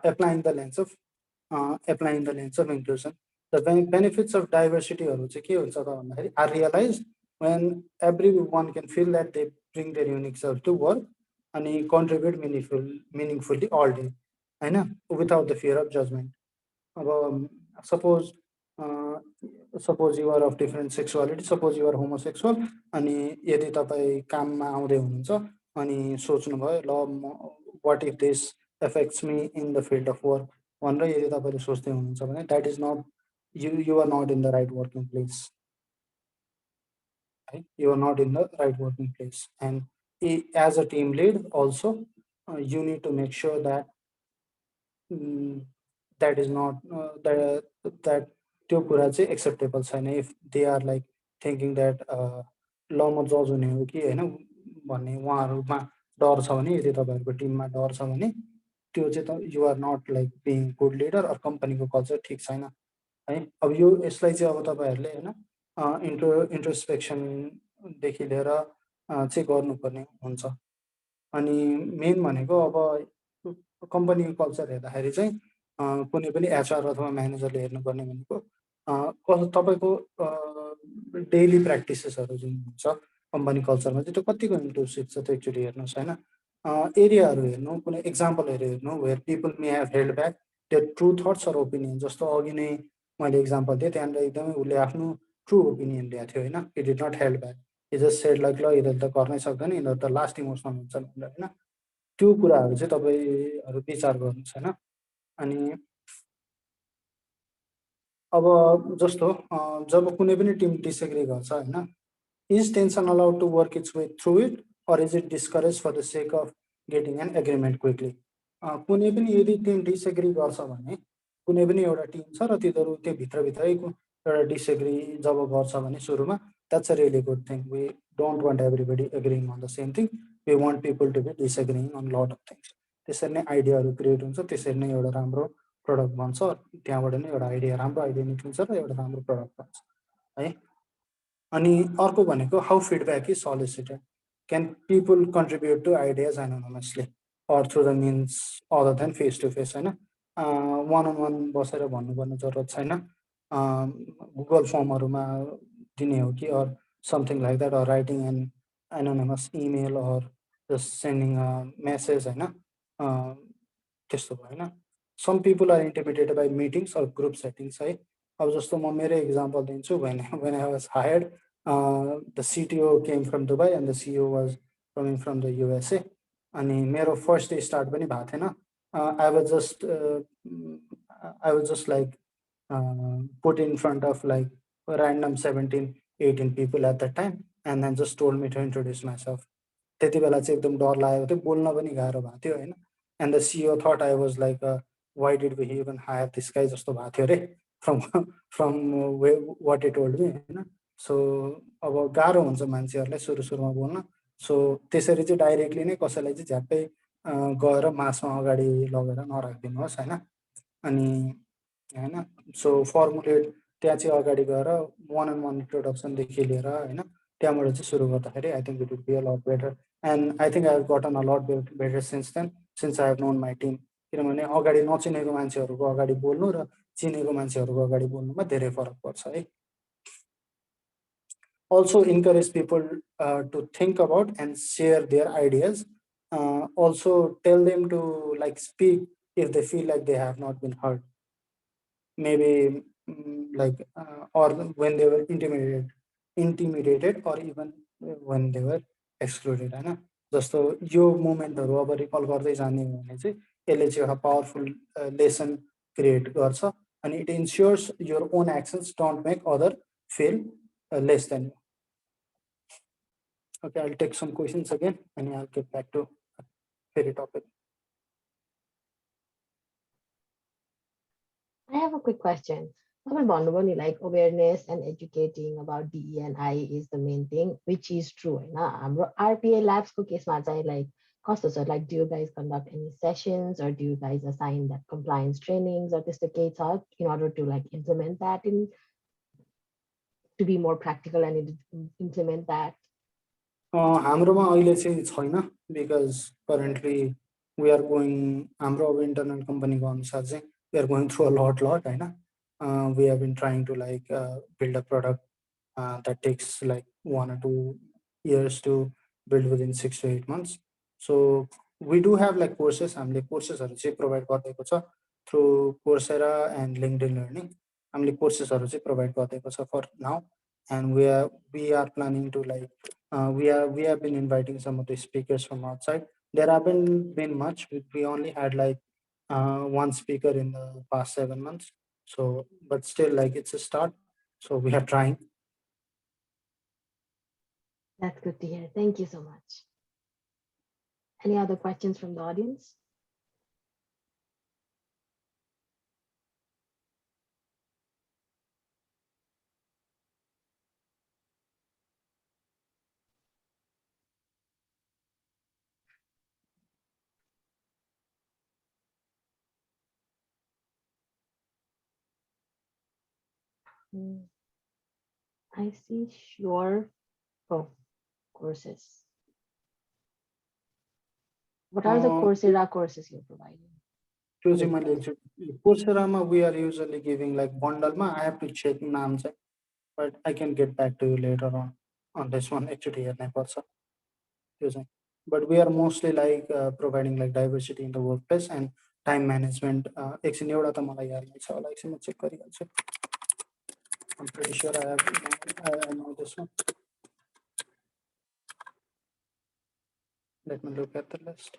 applying the lens of inclusion. The benefits of diversity are realized when everyone can feel that they bring their unique self to work and contribute meaningfully all day, without the fear of judgment. Suppose you are of different sexuality, suppose you are homosexual, अनि यदि तपाईं काममा आउँदै हुनुहुन्छ अनि सोच्नुभयो ल what if this affects me in the field of work भनेर यदि तपाईले सोच्दै हुनुहुन्छ भने that is not you are not in the right working place. Right? You are not in the right working place. And as a team lead also, you need to make sure that that is not that त्यो कुरा चाहिँ acceptable छैन. If they are like thinking that ल म जज हुने हो कि हैन भन्ने उहाँहरुमा डर छ भने, यदि तपाईहरुको टिममा डर छ भने त्यो चाहिँ you are not like being good leader or कम्पनीको कल्चर ठीक छैन है. अब यो यसलाई चाहिँ अब तपाईहरुले हैन इन्ट्रोस्पेक्सन देखि लिएर चाहिँ गर्नुपर्ने हुन्छ. अनि मेन भनेको अब कम्पनीको कल्चर हेर्दाखेरि चाहिँ कुनै पनि एचआर अथवा म्यानेजरले हेर्नुपर्ने भनेको तपाईको डेली प्र्याक्टिसेसहरु जुन हुन्छ कम्पनी कल्चरमा चाहिँ त्यो कतिको इन्क्लुसिभ छ त्यो एक्चुअली हेर्नुस् हैन. एरियाहरु हेर्नु, कुनै एक्जाम्पलहरु हेर्नु where people may have held back their true thoughts or opinion. जस्तो अघि नै मैले एक्जाम्पल दिएँ, त्यहाँनिर एकदमै उसले आफ्नो ट्रू ओपिनियन दिएको थियो हैन. It did not held back. It just said like ल यिनीहरु त गर्नै सक्दैन, यिनीहरु त लास्ट इमोसनल हुन्छन् भनेर हैन. त्यो कुराहरु चाहिँ तपाईहरु विचार गर्नुस् हैन. अनि अब जस्तो जब कुनै पनि टिम डिसएग्री गर्छ हैन, is tension allowed to work its way through it or is it discouraged for the sake of getting an agreement quickly? कुनै पनि यदि टिम डिसएग्री गर्छ भने कुनै पनि एउटा टिम छ र तिनीहरु त्यो भित्रभित्रै एउटा डिसएग्री जब गर्छ भने सुरुमा that's a really good thing. We don't want everybody agreeing on the same thing. We want people to be disagreeing on lot of things. त्यसरी नै आइडियाहरु क्रिएट हुन्छ, त्यसरी नै एउटा राम्रो प्रोडक्ट बन्छ. त्यहाँबाट नै एउटा राम्रो आइडिया निस्किन्छ र एउटा राम्रो प्रोडक्ट बन्छ है. अनि अर्को भनेको how feedback is solicited. Can people contribute to ideas anonymously or through the means other than face to face हैन. वान अन वान बसेर भन्नुपर्ने जरुरत छैन. गुगल फर्महरुमा दिने हो कि or something like that or writing an anonymous email or just sending a message हैन. त्यस्तो भयो हैन. Some people are intimidated by meetings or group settings है. अब जस्तो म मेरो एक्जाम्पल दिन्छु. when I was hired, the CTO came from Dubai and the CEO was coming from the USA. अनि मेरो फर्स्ट डे स्टार्ट पनि भएको थिएन. I was just like put in front of like random 17-18 people at that time and then just told me to introduce myself. त्यति बेला चाहिँ एकदम डर लागेको थियो, बोल्न पनि गाह्रो भएको थियो हैन. And the CEO thought I was like why did we even hire this guy जस्तो भएको थियो रे from what he told me हैन. सो अब गाह्रो हुन्छ मान्छेहरुलाई सुरुमा बोल्न. सो त्यसरी चाहिँ डाइरेक्टली नै कसैलाई चाहिँ झ्याप्पै गएर मासमा अगाडि लगेर नराख्दिनुहोस् हैन. अनि हैन. सो फर्मुलेट त्यहाँ चाहिँ अगाडि गएर one-on-one introductionदेखि लिएर होइन त्यहाँबाट चाहिँ सुरु गर्दाखेरि I think it would be a lot better. And I think I have gotten a lot better since then, since I have known my team. किनभने अगाडि नचिनेको मान्छेहरूको अगाडि बोल्नु र चिनेको मान्छेहरूको अगाडि बोल्नुमा धेरै फरक पर्छ है. Also encourage people to think about and share their ideas. Also tell them to like speak if they feel like they have not been heard. Maybe or when they were intimidated or even when they were excluded होइन. जस्तो यो मोमेन्टहरू अब रिकल गर्दै जाने हो भने चाहिँ यसले चाहिँ एउटा पावरफुल लेसन क्रिएट गर्छ अनि it ensures your own actions don't make other feel less than you. Okay, I'll take some questions again and I'll get back to very topic. I have a quick question. Someone भन्नुभयो नि like awareness and educating about DE and I is the main thing, which is true होइन. हाम्रो RPA labs को केसमा चाहिँ like कस्तो छ, like do you guys conduct any sessions or do you guys assign that compliance trainings or त्यस्तो केही छ in order to like implement that in to be more practical and implement that? हाम्रोमा अहिले चाहिँ छैन because currently we are going हाम्रो अब internal कम्पनीको अनुसार चाहिँ we are going through a lot होइन. We have been trying to like build a product that takes like 1 or 2 years to build within 6 to 8 months. So we do have like courses. हामीले कोर्सेसहरु चाहिँ provide गरिदिएको छ through Coursera and LinkedIn Learning. हामीले कोर्सेसहरु चाहिँ provide गरिदिएको छ for now, and we are planning to like we have been inviting some of the speakers from outside. There haven't been much. We only had like one speaker in the past 7 months. So, but still, like it's a start. So we are trying. That's good to hear. Thank you so much. Any other questions from the audience? I see sure. Oh, courses. What are the Coursera courses you're providing? Coursera we are usually giving like bundle. I have to check naam check, but I can get back to you later on this one actually here Nepal. But we are mostly like providing like diversity in the workplace and time management. एकछिन एउटा त मलाई याद नै छ होला, एकछिन म चेक गरिहाल्छु. I'm pretty sure I know this one. Let me look at the list.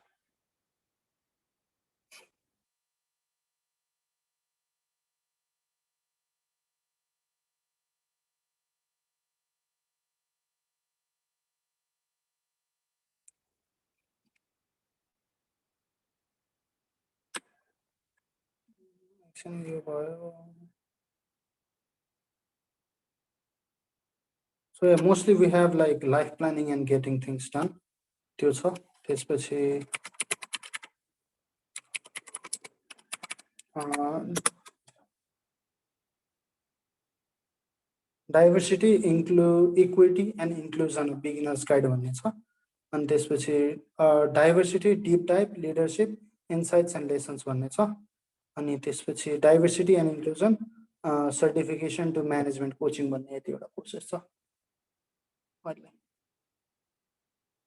So yeah, mostly we have like life planning and getting things done. त्यो छ. त्यसपछि diversity, equity and inclusion of beginners guide भन्ने छ. अनि त्यसपछि diversity, deep dive, leadership, insights and lessons भन्ने छ. अनि त्यसपछि diversity and inclusion, certification to management coaching भन्ने यतिवटा कोर्सेस छ.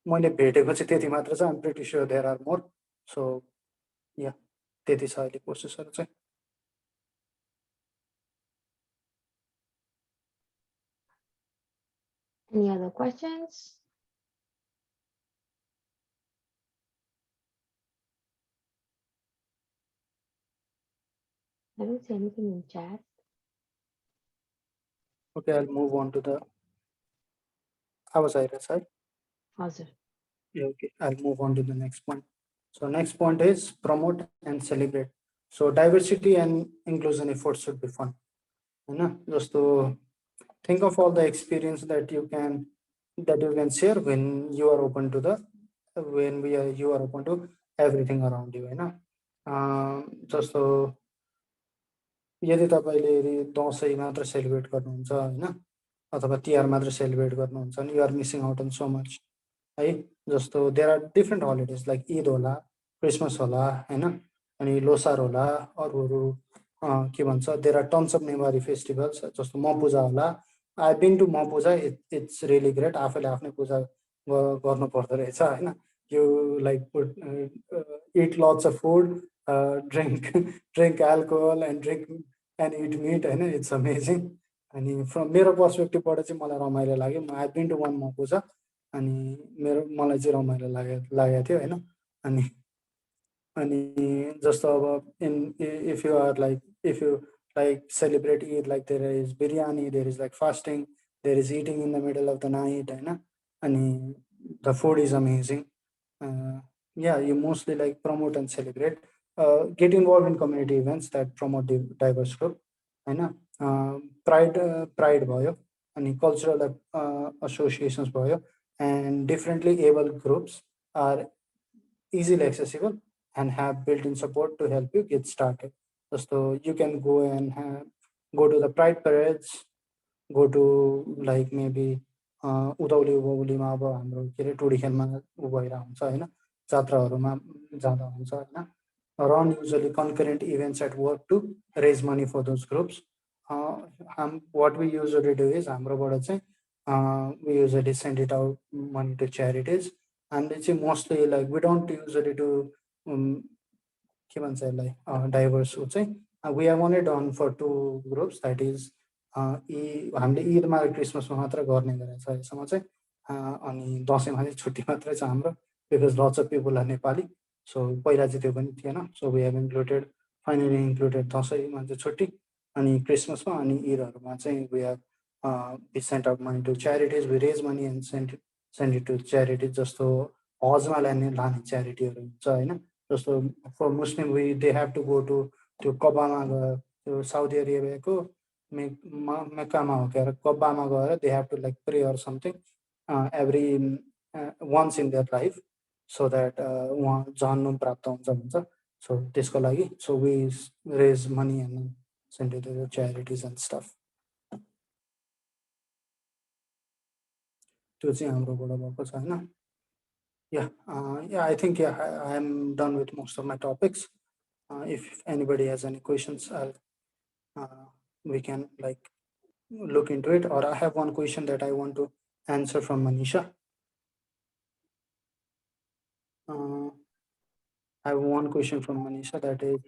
मैले भेटेको चाहिँ त्यति मात्र छ. I'm pretty sure there are more. So yeah, त्यति छ अहिले कोर्सेसहरु चाहिँ. Any other questions? I don't see anything in chat. Okay, I'll move on to the. How was I right? Hazır. Yeah, okay, I'll move on to the next point. So next point is promote and celebrate. So diversity and inclusion efforts should be fun. Just to think of all the experience that you can share when you are open to you are open to everything around you. Just so यदि तपाईँले यदि दसैँ मात्र celebrate गर्नुहुन्छ होइन अथवा तिहार मात्र celebrate गर्नुहुन्छ भने you're missing out on so much है। जस्तो there are different holidays like Eid होला, क्रिसमस होला होइन, अनि लोसार होला, अरू के भन्छ there are tons of Newari festivals जस्तो म पूजा होला। आई बिन टु म पूजा, इट्स रियली ग्रेट। आफैले आफ्नै पूजा गर्नु पर्दो रहेछ होइन। You like it lots of food, drink alcohol and it meat होइन, इट्स अमेजिङ। अनि फ्रम मेरो पर्सपेक्टिभबाट चाहिँ मलाई रमाइलो लाग्यो। आई बिन टु वान म पूजा, अनि मलाई चाहिँ रमाइलो लागेको थियो होइन। अनि जस्तो अब if you like celebrate Eid, like there is biryani, there is like fasting, there is eating in the middle of the night होइन। अनि the food is amazing. yeah, you mostly like promote and celebrate, get involved in community events that promote diverse group होइन। Pride भयो, अनि cultural associations भयो, and differently able groups are easily accessible and have built-in support to help you get started. So you can go and go to the pride parades, go to like maybe उधौली उभौलीमा अब हाम्रो के अरे टोडी खेलमा उ भइरहेको हुन्छ होइन, जात्राहरूमा जाँदा हुन्छ होइन। run usually concurrent events at work to raise money for those groups. What we usually do is हाम्रोबाट चाहिँ we usually send it out money to charities, and it's mostly like we don't usually do के भन्छ यसलाई diverse चाहिँ we have only done for 2 groups, that is हामीले ईदमा र क्रिसमसमा मात्र गर्ने गरेको छ यसमा चाहिँ। अनि दसैँमा चाहिँ छुट्टी मात्रै छ हाम्रो, because lots of people are Nepali. So पहिला चाहिँ त्यो पनि थिएन। So we have included, finally included दसैँमा चाहिँ छुट्टी, अनि क्रिसमसमा अनि ईदहरूमा चाहिँ we have we sent out money to charities, we raise money and send it to charities. जस्तो हजमा लाने च्यारिटीहरू हुन्छ होइन। जस्तो for Muslim they have to go to त्यो कबामा गएर, त्यो साउदी अरेबियाको मेक्कामा हो क्या, कब्बामा गएर they have to like pray or something every once in their life, so that उहाँ जहन्नुम प्राप्त हुन्छ भन्छ। सो त्यसको लागि so we raise money and send it to charities and stuff. त्यो चाहिँ हाम्रोबाट भएको छ होइन। Yeah, I think I am done with most of my topics. If anybody has any questions, we can like look into it, or I have one question that I want to answer from Manisha. I have one question from Manisha, that is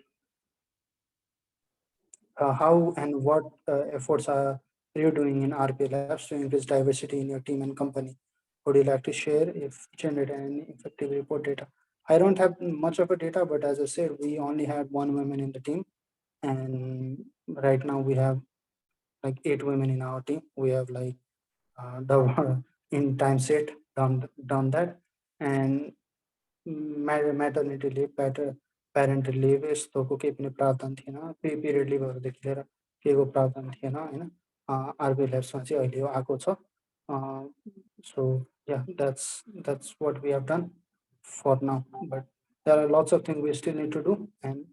how and what efforts are you doing in RP Labs to increase diversity in your team and company? Would you like to share if generated any effective report data? I don't have much of a data, but as I said, we only had 1 woman in the team, and right now we have like 8 women in our team. We have like in time set done that, and maternity leave, parental leave यस्तोको केही पनि प्रावधान थिएन, period लिभहरूदेखि लिएर केहीको प्रावधान थिएन होइन। आरबी ल्याब्समा चाहिँ अहिले आएको छ। So yeah, that's what we have done for now, but there are lots of things we still need to do, and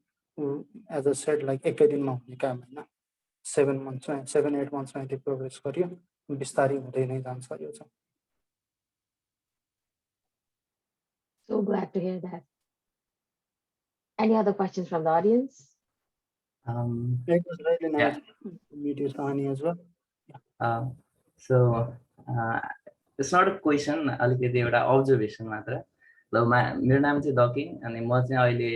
as I said, like एकै दिनमा हुने काम होइन, 7-8 monthsमा यदि प्रोग्रेस गरियो बिस्तारै हुँदै नै जान्छ यो चाहिँ। So glad to hear that. Any other questions from the audience? It was really nice to meet you, Sani, as well. So it's not a question, अलिकति एउटा observation मात्र। ल मेरो नाम चाहिँ दकिङ, अनि म चाहिँ अहिले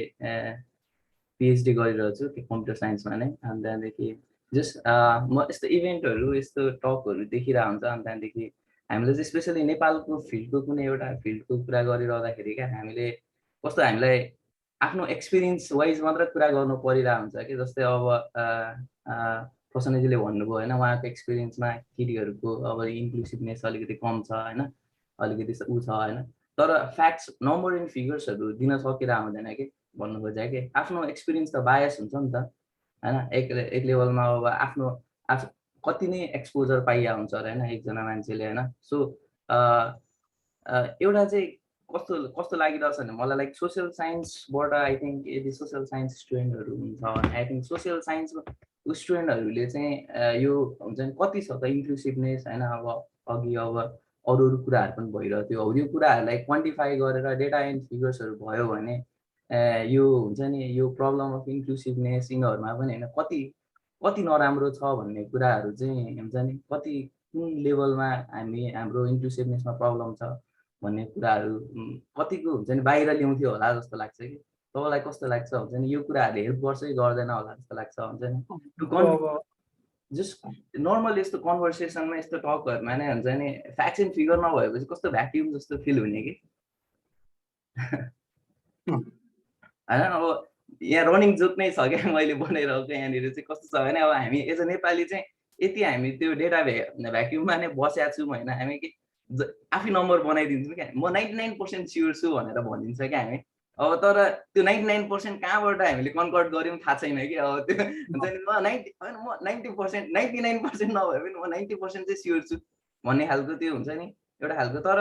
PhD गरिरहेको छु त्यो कम्प्युटर साइन्समा नै। अनि त्यहाँदेखि जस्ट म यस्तो इभेन्टहरू यस्तो टकहरू देखिरहेको हुन्छ। अनि त्यहाँदेखि हामीले चाहिँ स्पेसली नेपालको फिल्डको कुनै एउटा फिल्डको कुरा गरिरहँदाखेरि क्या हामीले कस्तो हामीलाई आफ्नो एक्सपिरियन्स वाइज मात्र कुरा गर्नु परिरहेको हुन्छ कि। जस्तै अब प्रसन्नजीले भन्नुभयो होइन, उहाँको एक्सपिरियन्समा केटीहरूको अब इन्क्लुसिभनेस अलिकति कम छ होइन, अलिकति ऊ छ होइन, तर फ्याक्ट्स नम्बर एन्ड फिगर्सहरू दिन सकिरहेको हुँदैन कि। भन्नु खोजेँ कि आफ्नो एक्सपिरियन्स त बायस हुन्छ नि त होइन। एक लेभलमा अब आफ्नो कति नै एक्सपोजर पाइया हुन्छ अरे होइन एकजना मान्छेले होइन। सो एउटा चाहिँ कस्तो लागिरहेछ भने मलाई लाइक सोसियल साइन्सबाट आई थिङ्क यदि सोसियल साइन्स स्टुडेन्टहरू हुन्छ भने आई थिङ्क सोसियल साइन्समा स्टुडेन्टहरूले चाहिँ यो हुन्छ नि कति छ त इन्क्लुसिभनेस होइन। अब अघि अब अरू कुराहरू पनि भइरहेको थियो। अब यो कुराहरूलाई क्वान्टिफाई गरेर डेटा एन्ड फिगर्सहरू भयो भने यो हुन्छ नि यो प्रब्लम अफ इन्क्लुसिभनेस यिनीहरूमा पनि होइन कति नराम्रो छ भन्ने कुराहरू चाहिँ हुन्छ नि कति कुन लेभलमा हाम्रो इन्क्लुसिभनेसमा प्रब्लम छ भन्ने कुराहरू कतिको हुन्छ नि बाहिर ल्याउँथ्यो होला जस्तो लाग्छ कि। तपाईँलाई कस्तो लाग्छ हुन्छ नि यो कुराहरूले हेल्प गर्छै गर्दैन होला जस्तो लाग्छ हुन्छ नि। जस्ट नर्मल यस्तो कन्भर्सेसनमा यस्तो टकहरूमा नै हुन्छ नि फ्याक्ट एन्ड फिगर नभएपछि कस्तो भ्याक्युम जस्तो फिल हुने कि होइन। अब यहाँ रनिङ जोक नै छ क्या मैले बनाइरहेको यहाँनिर चाहिँ कस्तो छ भने अब हामी एज अ नेपाली चाहिँ यति हामी त्यो डेटा भ्याक्युममा नै बसेका छौँ होइन। हामी कि आफै नम्बर बनाइदिन्छौँ क्या म 99% स्योर छु भनेर भनिदिन्छ क्या हामी। अब तर त्यो 99% कहाँबाट हामीले कन्भर्ट गऱ्यौँ थाहा छैन कि। अब त्यो हुन्छ नि म 90% 99% नभए पनि म 90% चाहिँ स्योर छु भन्ने खालको त्यो हुन्छ नि एउटा खालको। तर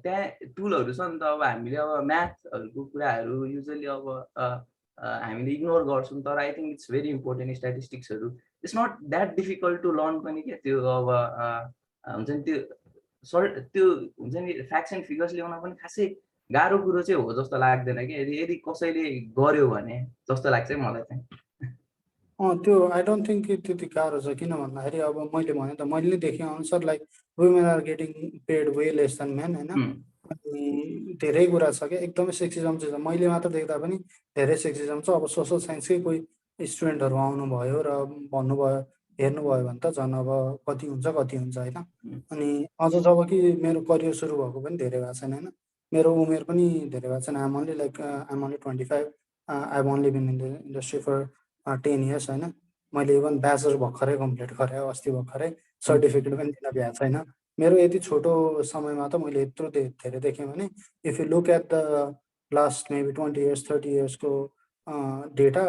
त्यहाँ टुलहरू छ नि त। अब हामीले अब म्याथहरूको कुराहरू युजली अब हामीले इग्नोर गर्छौँ। तर I think it's very important स्ट्याटिस्टिक्सहरू it's not that difficult to learn पनि क्या। त्यो अब हुन्छ नि त्यो हुन्छ नि फ्याक्ट्स एन्ड फिगर्स ल्याउन पनि खासै गाह्रो कुरो चाहिँ हो जस्तो लाग्दैन कि यदि कसैले गर्यो भने जस्तो लाग्छ मलाई चाहिँ। त्यो आई डोन्ट थिङ्क कि त्यति गाह्रो छ। किन भन्दाखेरि अब मैले भने त मैले देखेँ अनुसार like women are getting paid way less than men होइन। अनि धेरै कुरा छ क्या एकदमै सेक्सिजम चाहिँ छ। मैले मात्र देख्दा पनि धेरै सेक्सिजम छ। अब सोसल साइन्सकै कोही स्टुडेन्टहरू आउनुभयो र भन्नुभयो हेर्नुभयो भने त झन् अब कति हुन्छ होइन। अनि अझ जब कि मेरो करियर सुरु भएको पनि धेरै भएको छैन होइन। मेरो उमेर पनि धेरै भएको छैन। I'm only 25। I have only been in the industry for 10 years होइन। मैले इभन ब्याचलर भर्खरै कम्प्लिट गरेँ अस्ति भर्खरै। सर्टिफिकेट पनि दिन भ्याएको छैन। मेरो यति छोटो समयमा त मैले यत्रो धेरै देखेँ भने if you look at the last maybe 20 years 30 years को डेटा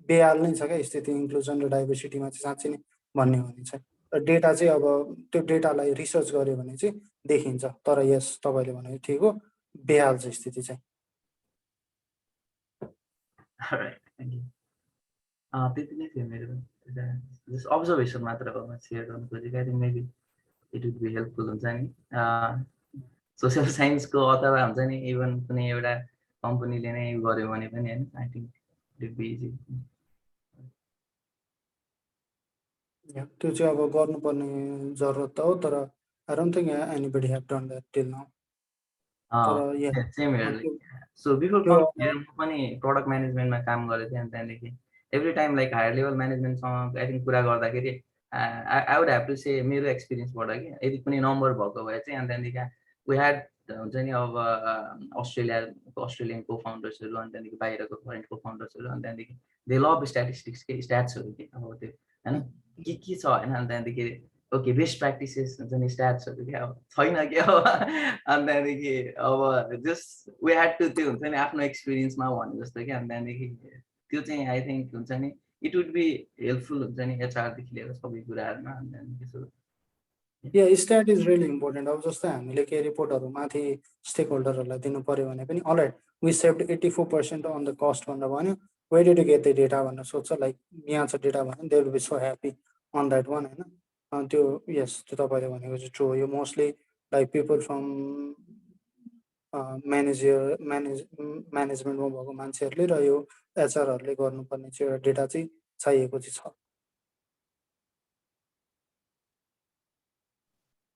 बेहाल नै छ क्या स्थिति इन्क्लुजन र डाइभर्सिटीमा चाहिँ साँच्चै नै भन्ने हो भने चाहिँ। डेटा चाहिँ अब त्यो डेटालाई रिसर्च गर्यो भने चाहिँ देखिन्छ। तर यस तपाईँले भने ठिक हो बेहाल छ स्थिति चाहिँ। त्यति नै थियो मेरो जस्ट अब्जर्भेसन मात्र हो सेयर गर्नु खोजेको। I think maybe it would be helpful हुन्छ नि सोसियल साइन्सको अथवा हुन्छ नि इभन कुनै एउटा कम्पनीले नै गर्यो भने पनि होइन। I think it would be easy. त्यो चाहिँ अब गर्नुपर्ने जरुरत त हो। तर I don't think anybody have done that till now. So before computer म पनि प्रडक्ट म्यानेजमेन्टमा काम गरेको थिएँ। अनि त्यहाँदेखि every time like higher level म्यानेजमेन्टसँग आई थिङ्क कुरा गर्दाखेरि I would have to say मेरो एक्सपिरियन्सबाट कि यदि कुनै नम्बर भएको भए चाहिँ अनि त्यहाँदेखि वी ह्याड हुन्छ नि अब अस्ट्रेलियन को फाउन्डर्सहरू अनि त्यहाँदेखि बाहिरको फरेन को फाउन्डर्सहरू अनि त्यहाँदेखि दे लभ स्ट्याटिस्टिक्स के स्ट्याट्सहरू कि अब त्यो होइन के छ होइन। अनि त्यहाँदेखि ओके बेस्ट प्र्याक्टिसेस हुन्छ नि स्ट्याट्सहरू क्या अब छैन कि अब अनि त्यहाँदेखि अब जस्ट वी ह्याड टु त्यो हुन्छ नि आफ्नो एक्सपिरियन्समा भन्नु जस्तो कि। अनि त्यहाँदेखि त्यो चाहिँ आई थिङ्क हुन्छ नि इट वुड बी हेल्पफुल हुन्छ नि एचआरदेखि लिएर सबै कुराहरूमा। अनि त्यहाँदेखि स्ट्याट इज रियली इम्पोर्टेन्ट। अब जस्तै हामीले केही रिपोर्टहरू माथि स्टेक होल्डरहरूलाई दिनु पऱ्यो भने पनि alright we saved 84% on the cost भनेर भन्यो। Where did you get the data भनेर सोध्छ लाइक यहाँ छ डेटा भन्यो they will be so happy on that one होइन। त्यो यस त्यो तपाईँले भनेको चाहिँ ट्रु हो। यो मोस्टली लाइक पिपल फ्रम म्यानेजमेन्टमा भएको मान्छेहरूले र यो एचआरहरूले गर्नुपर्ने चाहिँ एउटा डेटा चाहिँ चाहिएको चाहिँ छ।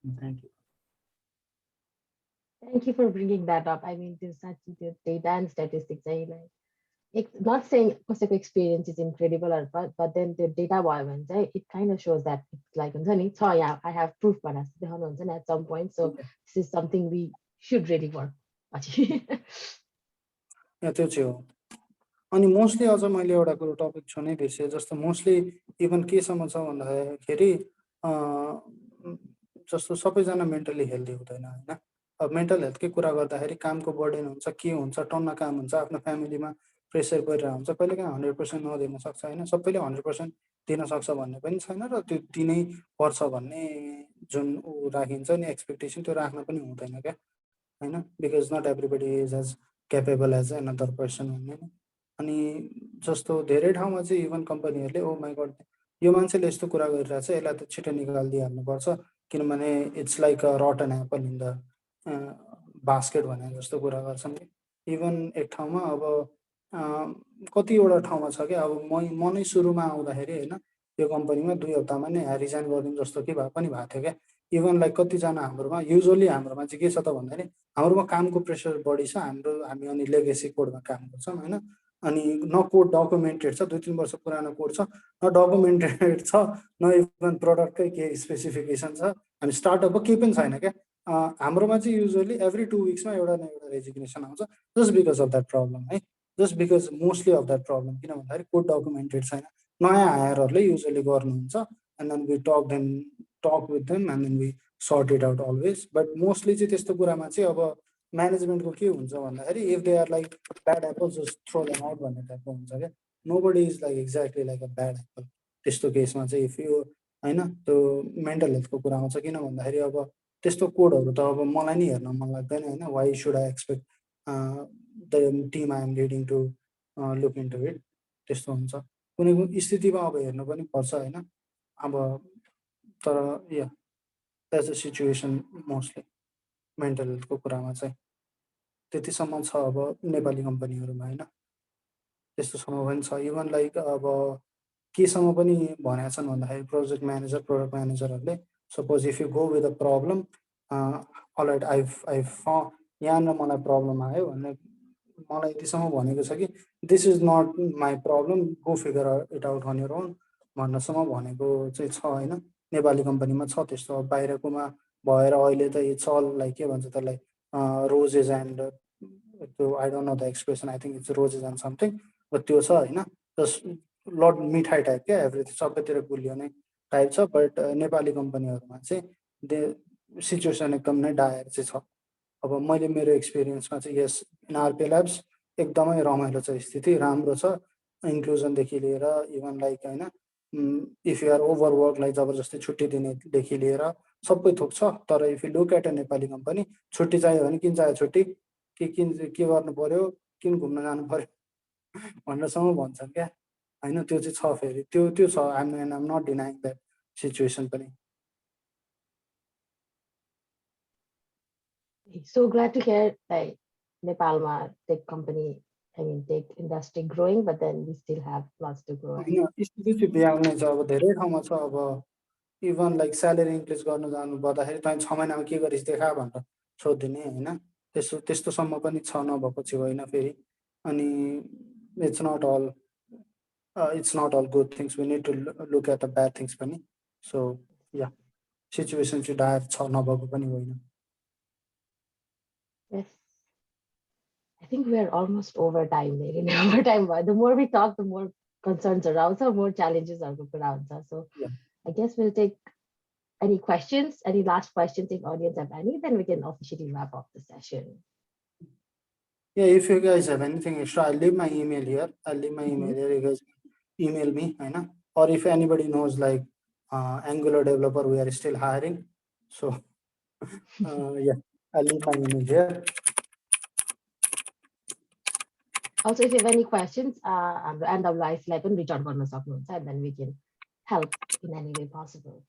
Thank you. Thank you for bringing that up. I mean, this data and statistics, not saying कसैको experience is incredible or but then the data भयो it kind of shows that it's like yeah, I have proof at some point. So this is something we should really work. त्यो चाहिँ हो। अनि mostly अझ मैले एउटा कुरो topic छुनै बिर्सेँ। जस्तो मोस्टली इभन केसम्म छ भन्दाखेरि जस्तो सबैजना मेन्टली हेल्दी हुँदैन होइन। अब मेन्टल हेल्थकै कुरा गर्दाखेरि कामको बर्डन हुन्छ के हुन्छ टन्न काम हुन्छ आफ्नो फ्यामिलीमा प्रेसर परिरहेको हुन्छ। कहिलेकाहीँ 100% नदिन सक्छ होइन। सबैले 100% दिन सक्छ भन्ने पनि छैन र त्यो दिनै पर्छ भन्ने जुन राखिन्छ नि एक्सपेक्टेसन त्यो राख्न पनि हुँदैन क्या होइन। Because not everybody is as capable as another person भन्ने। अनि जस्तो धेरै ठाउँमा चाहिँ इभन कम्पनीहरूले ओ माई गड यो मान्छेले यस्तो कुरा गरिरहेछ यसलाई त छिटो निकालिदिइहाल्नुपर्छ किनभने it's like a Ratan apple in the basket भने जस्तो कुरा गर्छन् कि इभन एक ठाउँमा अब कतिवटा ठाउँमा छ कि अब म नै सुरुमा आउँदाखेरि होइन यो कम्पनीमा 2 हप्तामा नै रिजाइन गरिदिनु जस्तो के भए पनि भएको थियो क्या इभन लाइक कतिजना हाम्रोमा युजली हाम्रोमा चाहिँ के छ त भन्दाखेरि हाम्रोमा कामको प्रेसर बढी छ हामी अनि लेगेसी कोडमा काम गर्छौँ होइन अनि न कोड डकुमेन्टेड छ 2-3 वर्ष पुरानो कोड छ न डकुमेन्टेड छ न इभन प्रडक्टकै के स्पेसिफिकेसन छ हामी स्टार्टअपको केही पनि छैन क्या हाम्रोमा चाहिँ युजली एभ्री 2 विक्समा एउटा न एउटा रेजिग्नेसन आउँछ just because of that problem है just because mostly of that problem किन भन्दाखेरि कोड डकुमेन्टेड छैन नयाँ हायरहरूले युजली गर्नुहुन्छ and then we talk with them and then we sort it out always but mostly चाहिँ त्यस्तो कुरामा चाहिँ अब म्यानेजमेन्टको के हुन्छ भन्दाखेरि if they are like bad apple just throw them out भन्ने टाइपको हुन्छ क्या nobody is like exactly like a bad Apple त्यस्तो केसमा चाहिँ इफ यो होइन त्यो मेन्टल हेल्थको कुरा आउँछ किन भन्दाखेरि अब त्यस्तो कोडहरू त अब मलाई नि हेर्न मन लाग्दैन होइन why should I expect the team I am leading to look into it त्यस्तो हुन्छ कुनै कुनै स्थितिमा अब हेर्नु पनि पर्छ होइन अब तर yeah that's a situation mostly mental हेल्थको कुरामा चाहिँ त्यतिसम्म छ अब नेपाली कम्पनीहरूमा होइन त्यस्तोसम्म पनि छ इभन लाइक अब केसम्म पनि भनेका छन् भन्दाखेरि प्रोजेक्ट म्यानेजर प्रोडक्ट म्यानेजरहरूले suppose if you go with a problem alright यहाँनिर मलाई प्रब्लम आयो भने मलाई यतिसम्म भनेको छ कि this is not my problem go figure it out on your own भन्नसम्म भनेको चाहिँ छ होइन नेपाली कम्पनीमा छ त्यस्तो बाहिरकोमा भएर अहिले त इट्स अल लाइक के भन्छ त्यसलाई रोजेस एन्ड त्यो I don't know the expression I think it's roses and something त्यो छ होइन जस्ट लड मिठाई टाइप क्या एभ्रिथिङ सबैतिर गुलियो नै टाइप छ बट नेपाली कम्पनीहरूमा चाहिँ दे सिचुएसन एकदम नै डायर चाहिँ छ अब मैले मेरो एक्सपिरियन्समा चाहिँ यस आरपी ल्याब्स एकदमै रमाइलो छ स्थिति राम्रो छ इन्क्लुजनदेखि लिएर इभन लाइक होइन इफ युआर ओभरवर्कलाई जबरजस्ती छुट्टी दिनेदेखि लिएर सबै थोक छ तर if you look at a Nepali company छुट्टी चाहियो भने किन चाहियो छुट्टी के गर्नु पर्यो किन घुम्न जानु पर्यो भन्नसम्म भन्छन् क्या होइन त्यो चाहिँ छ फेरि त्यो छ I'm not denying that situation पनि So glad to hear like Nepalma tech company, I mean tech industry growing, but then we still have lots to grow. होइन स्थिति चाहिँ ब्याउने छ अब धेरै ठाउँमा छ अब इभन लाइक स्यालेरी इन्क्रिज गर्नु जानु पर्दाखेरि तपाईँ 6 महिनामा के गरिस् देखा भनेर सोधिदिने होइन त्यस्तोसम्म पनि छ नभएको चाहिँ होइन फेरि अनि it's not all good things we need to look at the bad things पनि सो या सिचुएसन चाहिँ डायर छ नभएको पनि होइन Yes. I think we are almost over time. Over time, the more we talk, the more concerns around, so more challenges are around. So yeah. I guess we'll take any questions, any last questions if audience have any, then we can officially wrap up the session. Yeah, if you guys have anything extra, I'll leave my email here. You guys email me, or if anybody knows like Angular developer, we are still hiring. So yeah, I'll leave my email here. Also, if you have any questions, NWiC can reach out and then we can help in any way possible.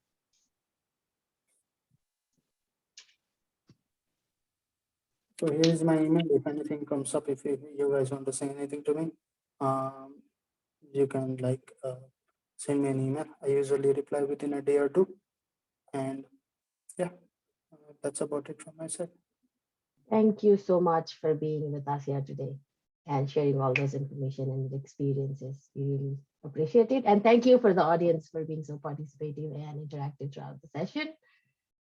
So here is my email. If anything comes up, if you guys want to say anything to me, you can like send me an email. I usually reply within a day or two. And yeah, that's about it from my side. Thank you so much for being with us here today and sharing all those information and experiences. We really appreciate it. And thank you for the audience for being so participative and interactive throughout the session.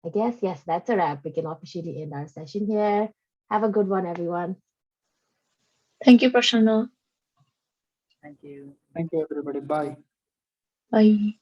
I guess, yes, that's a wrap. We can officially end our session here. Have a good one, everyone. Thank you, Prashanna. Thank you. Thank you, everybody. Bye. Bye.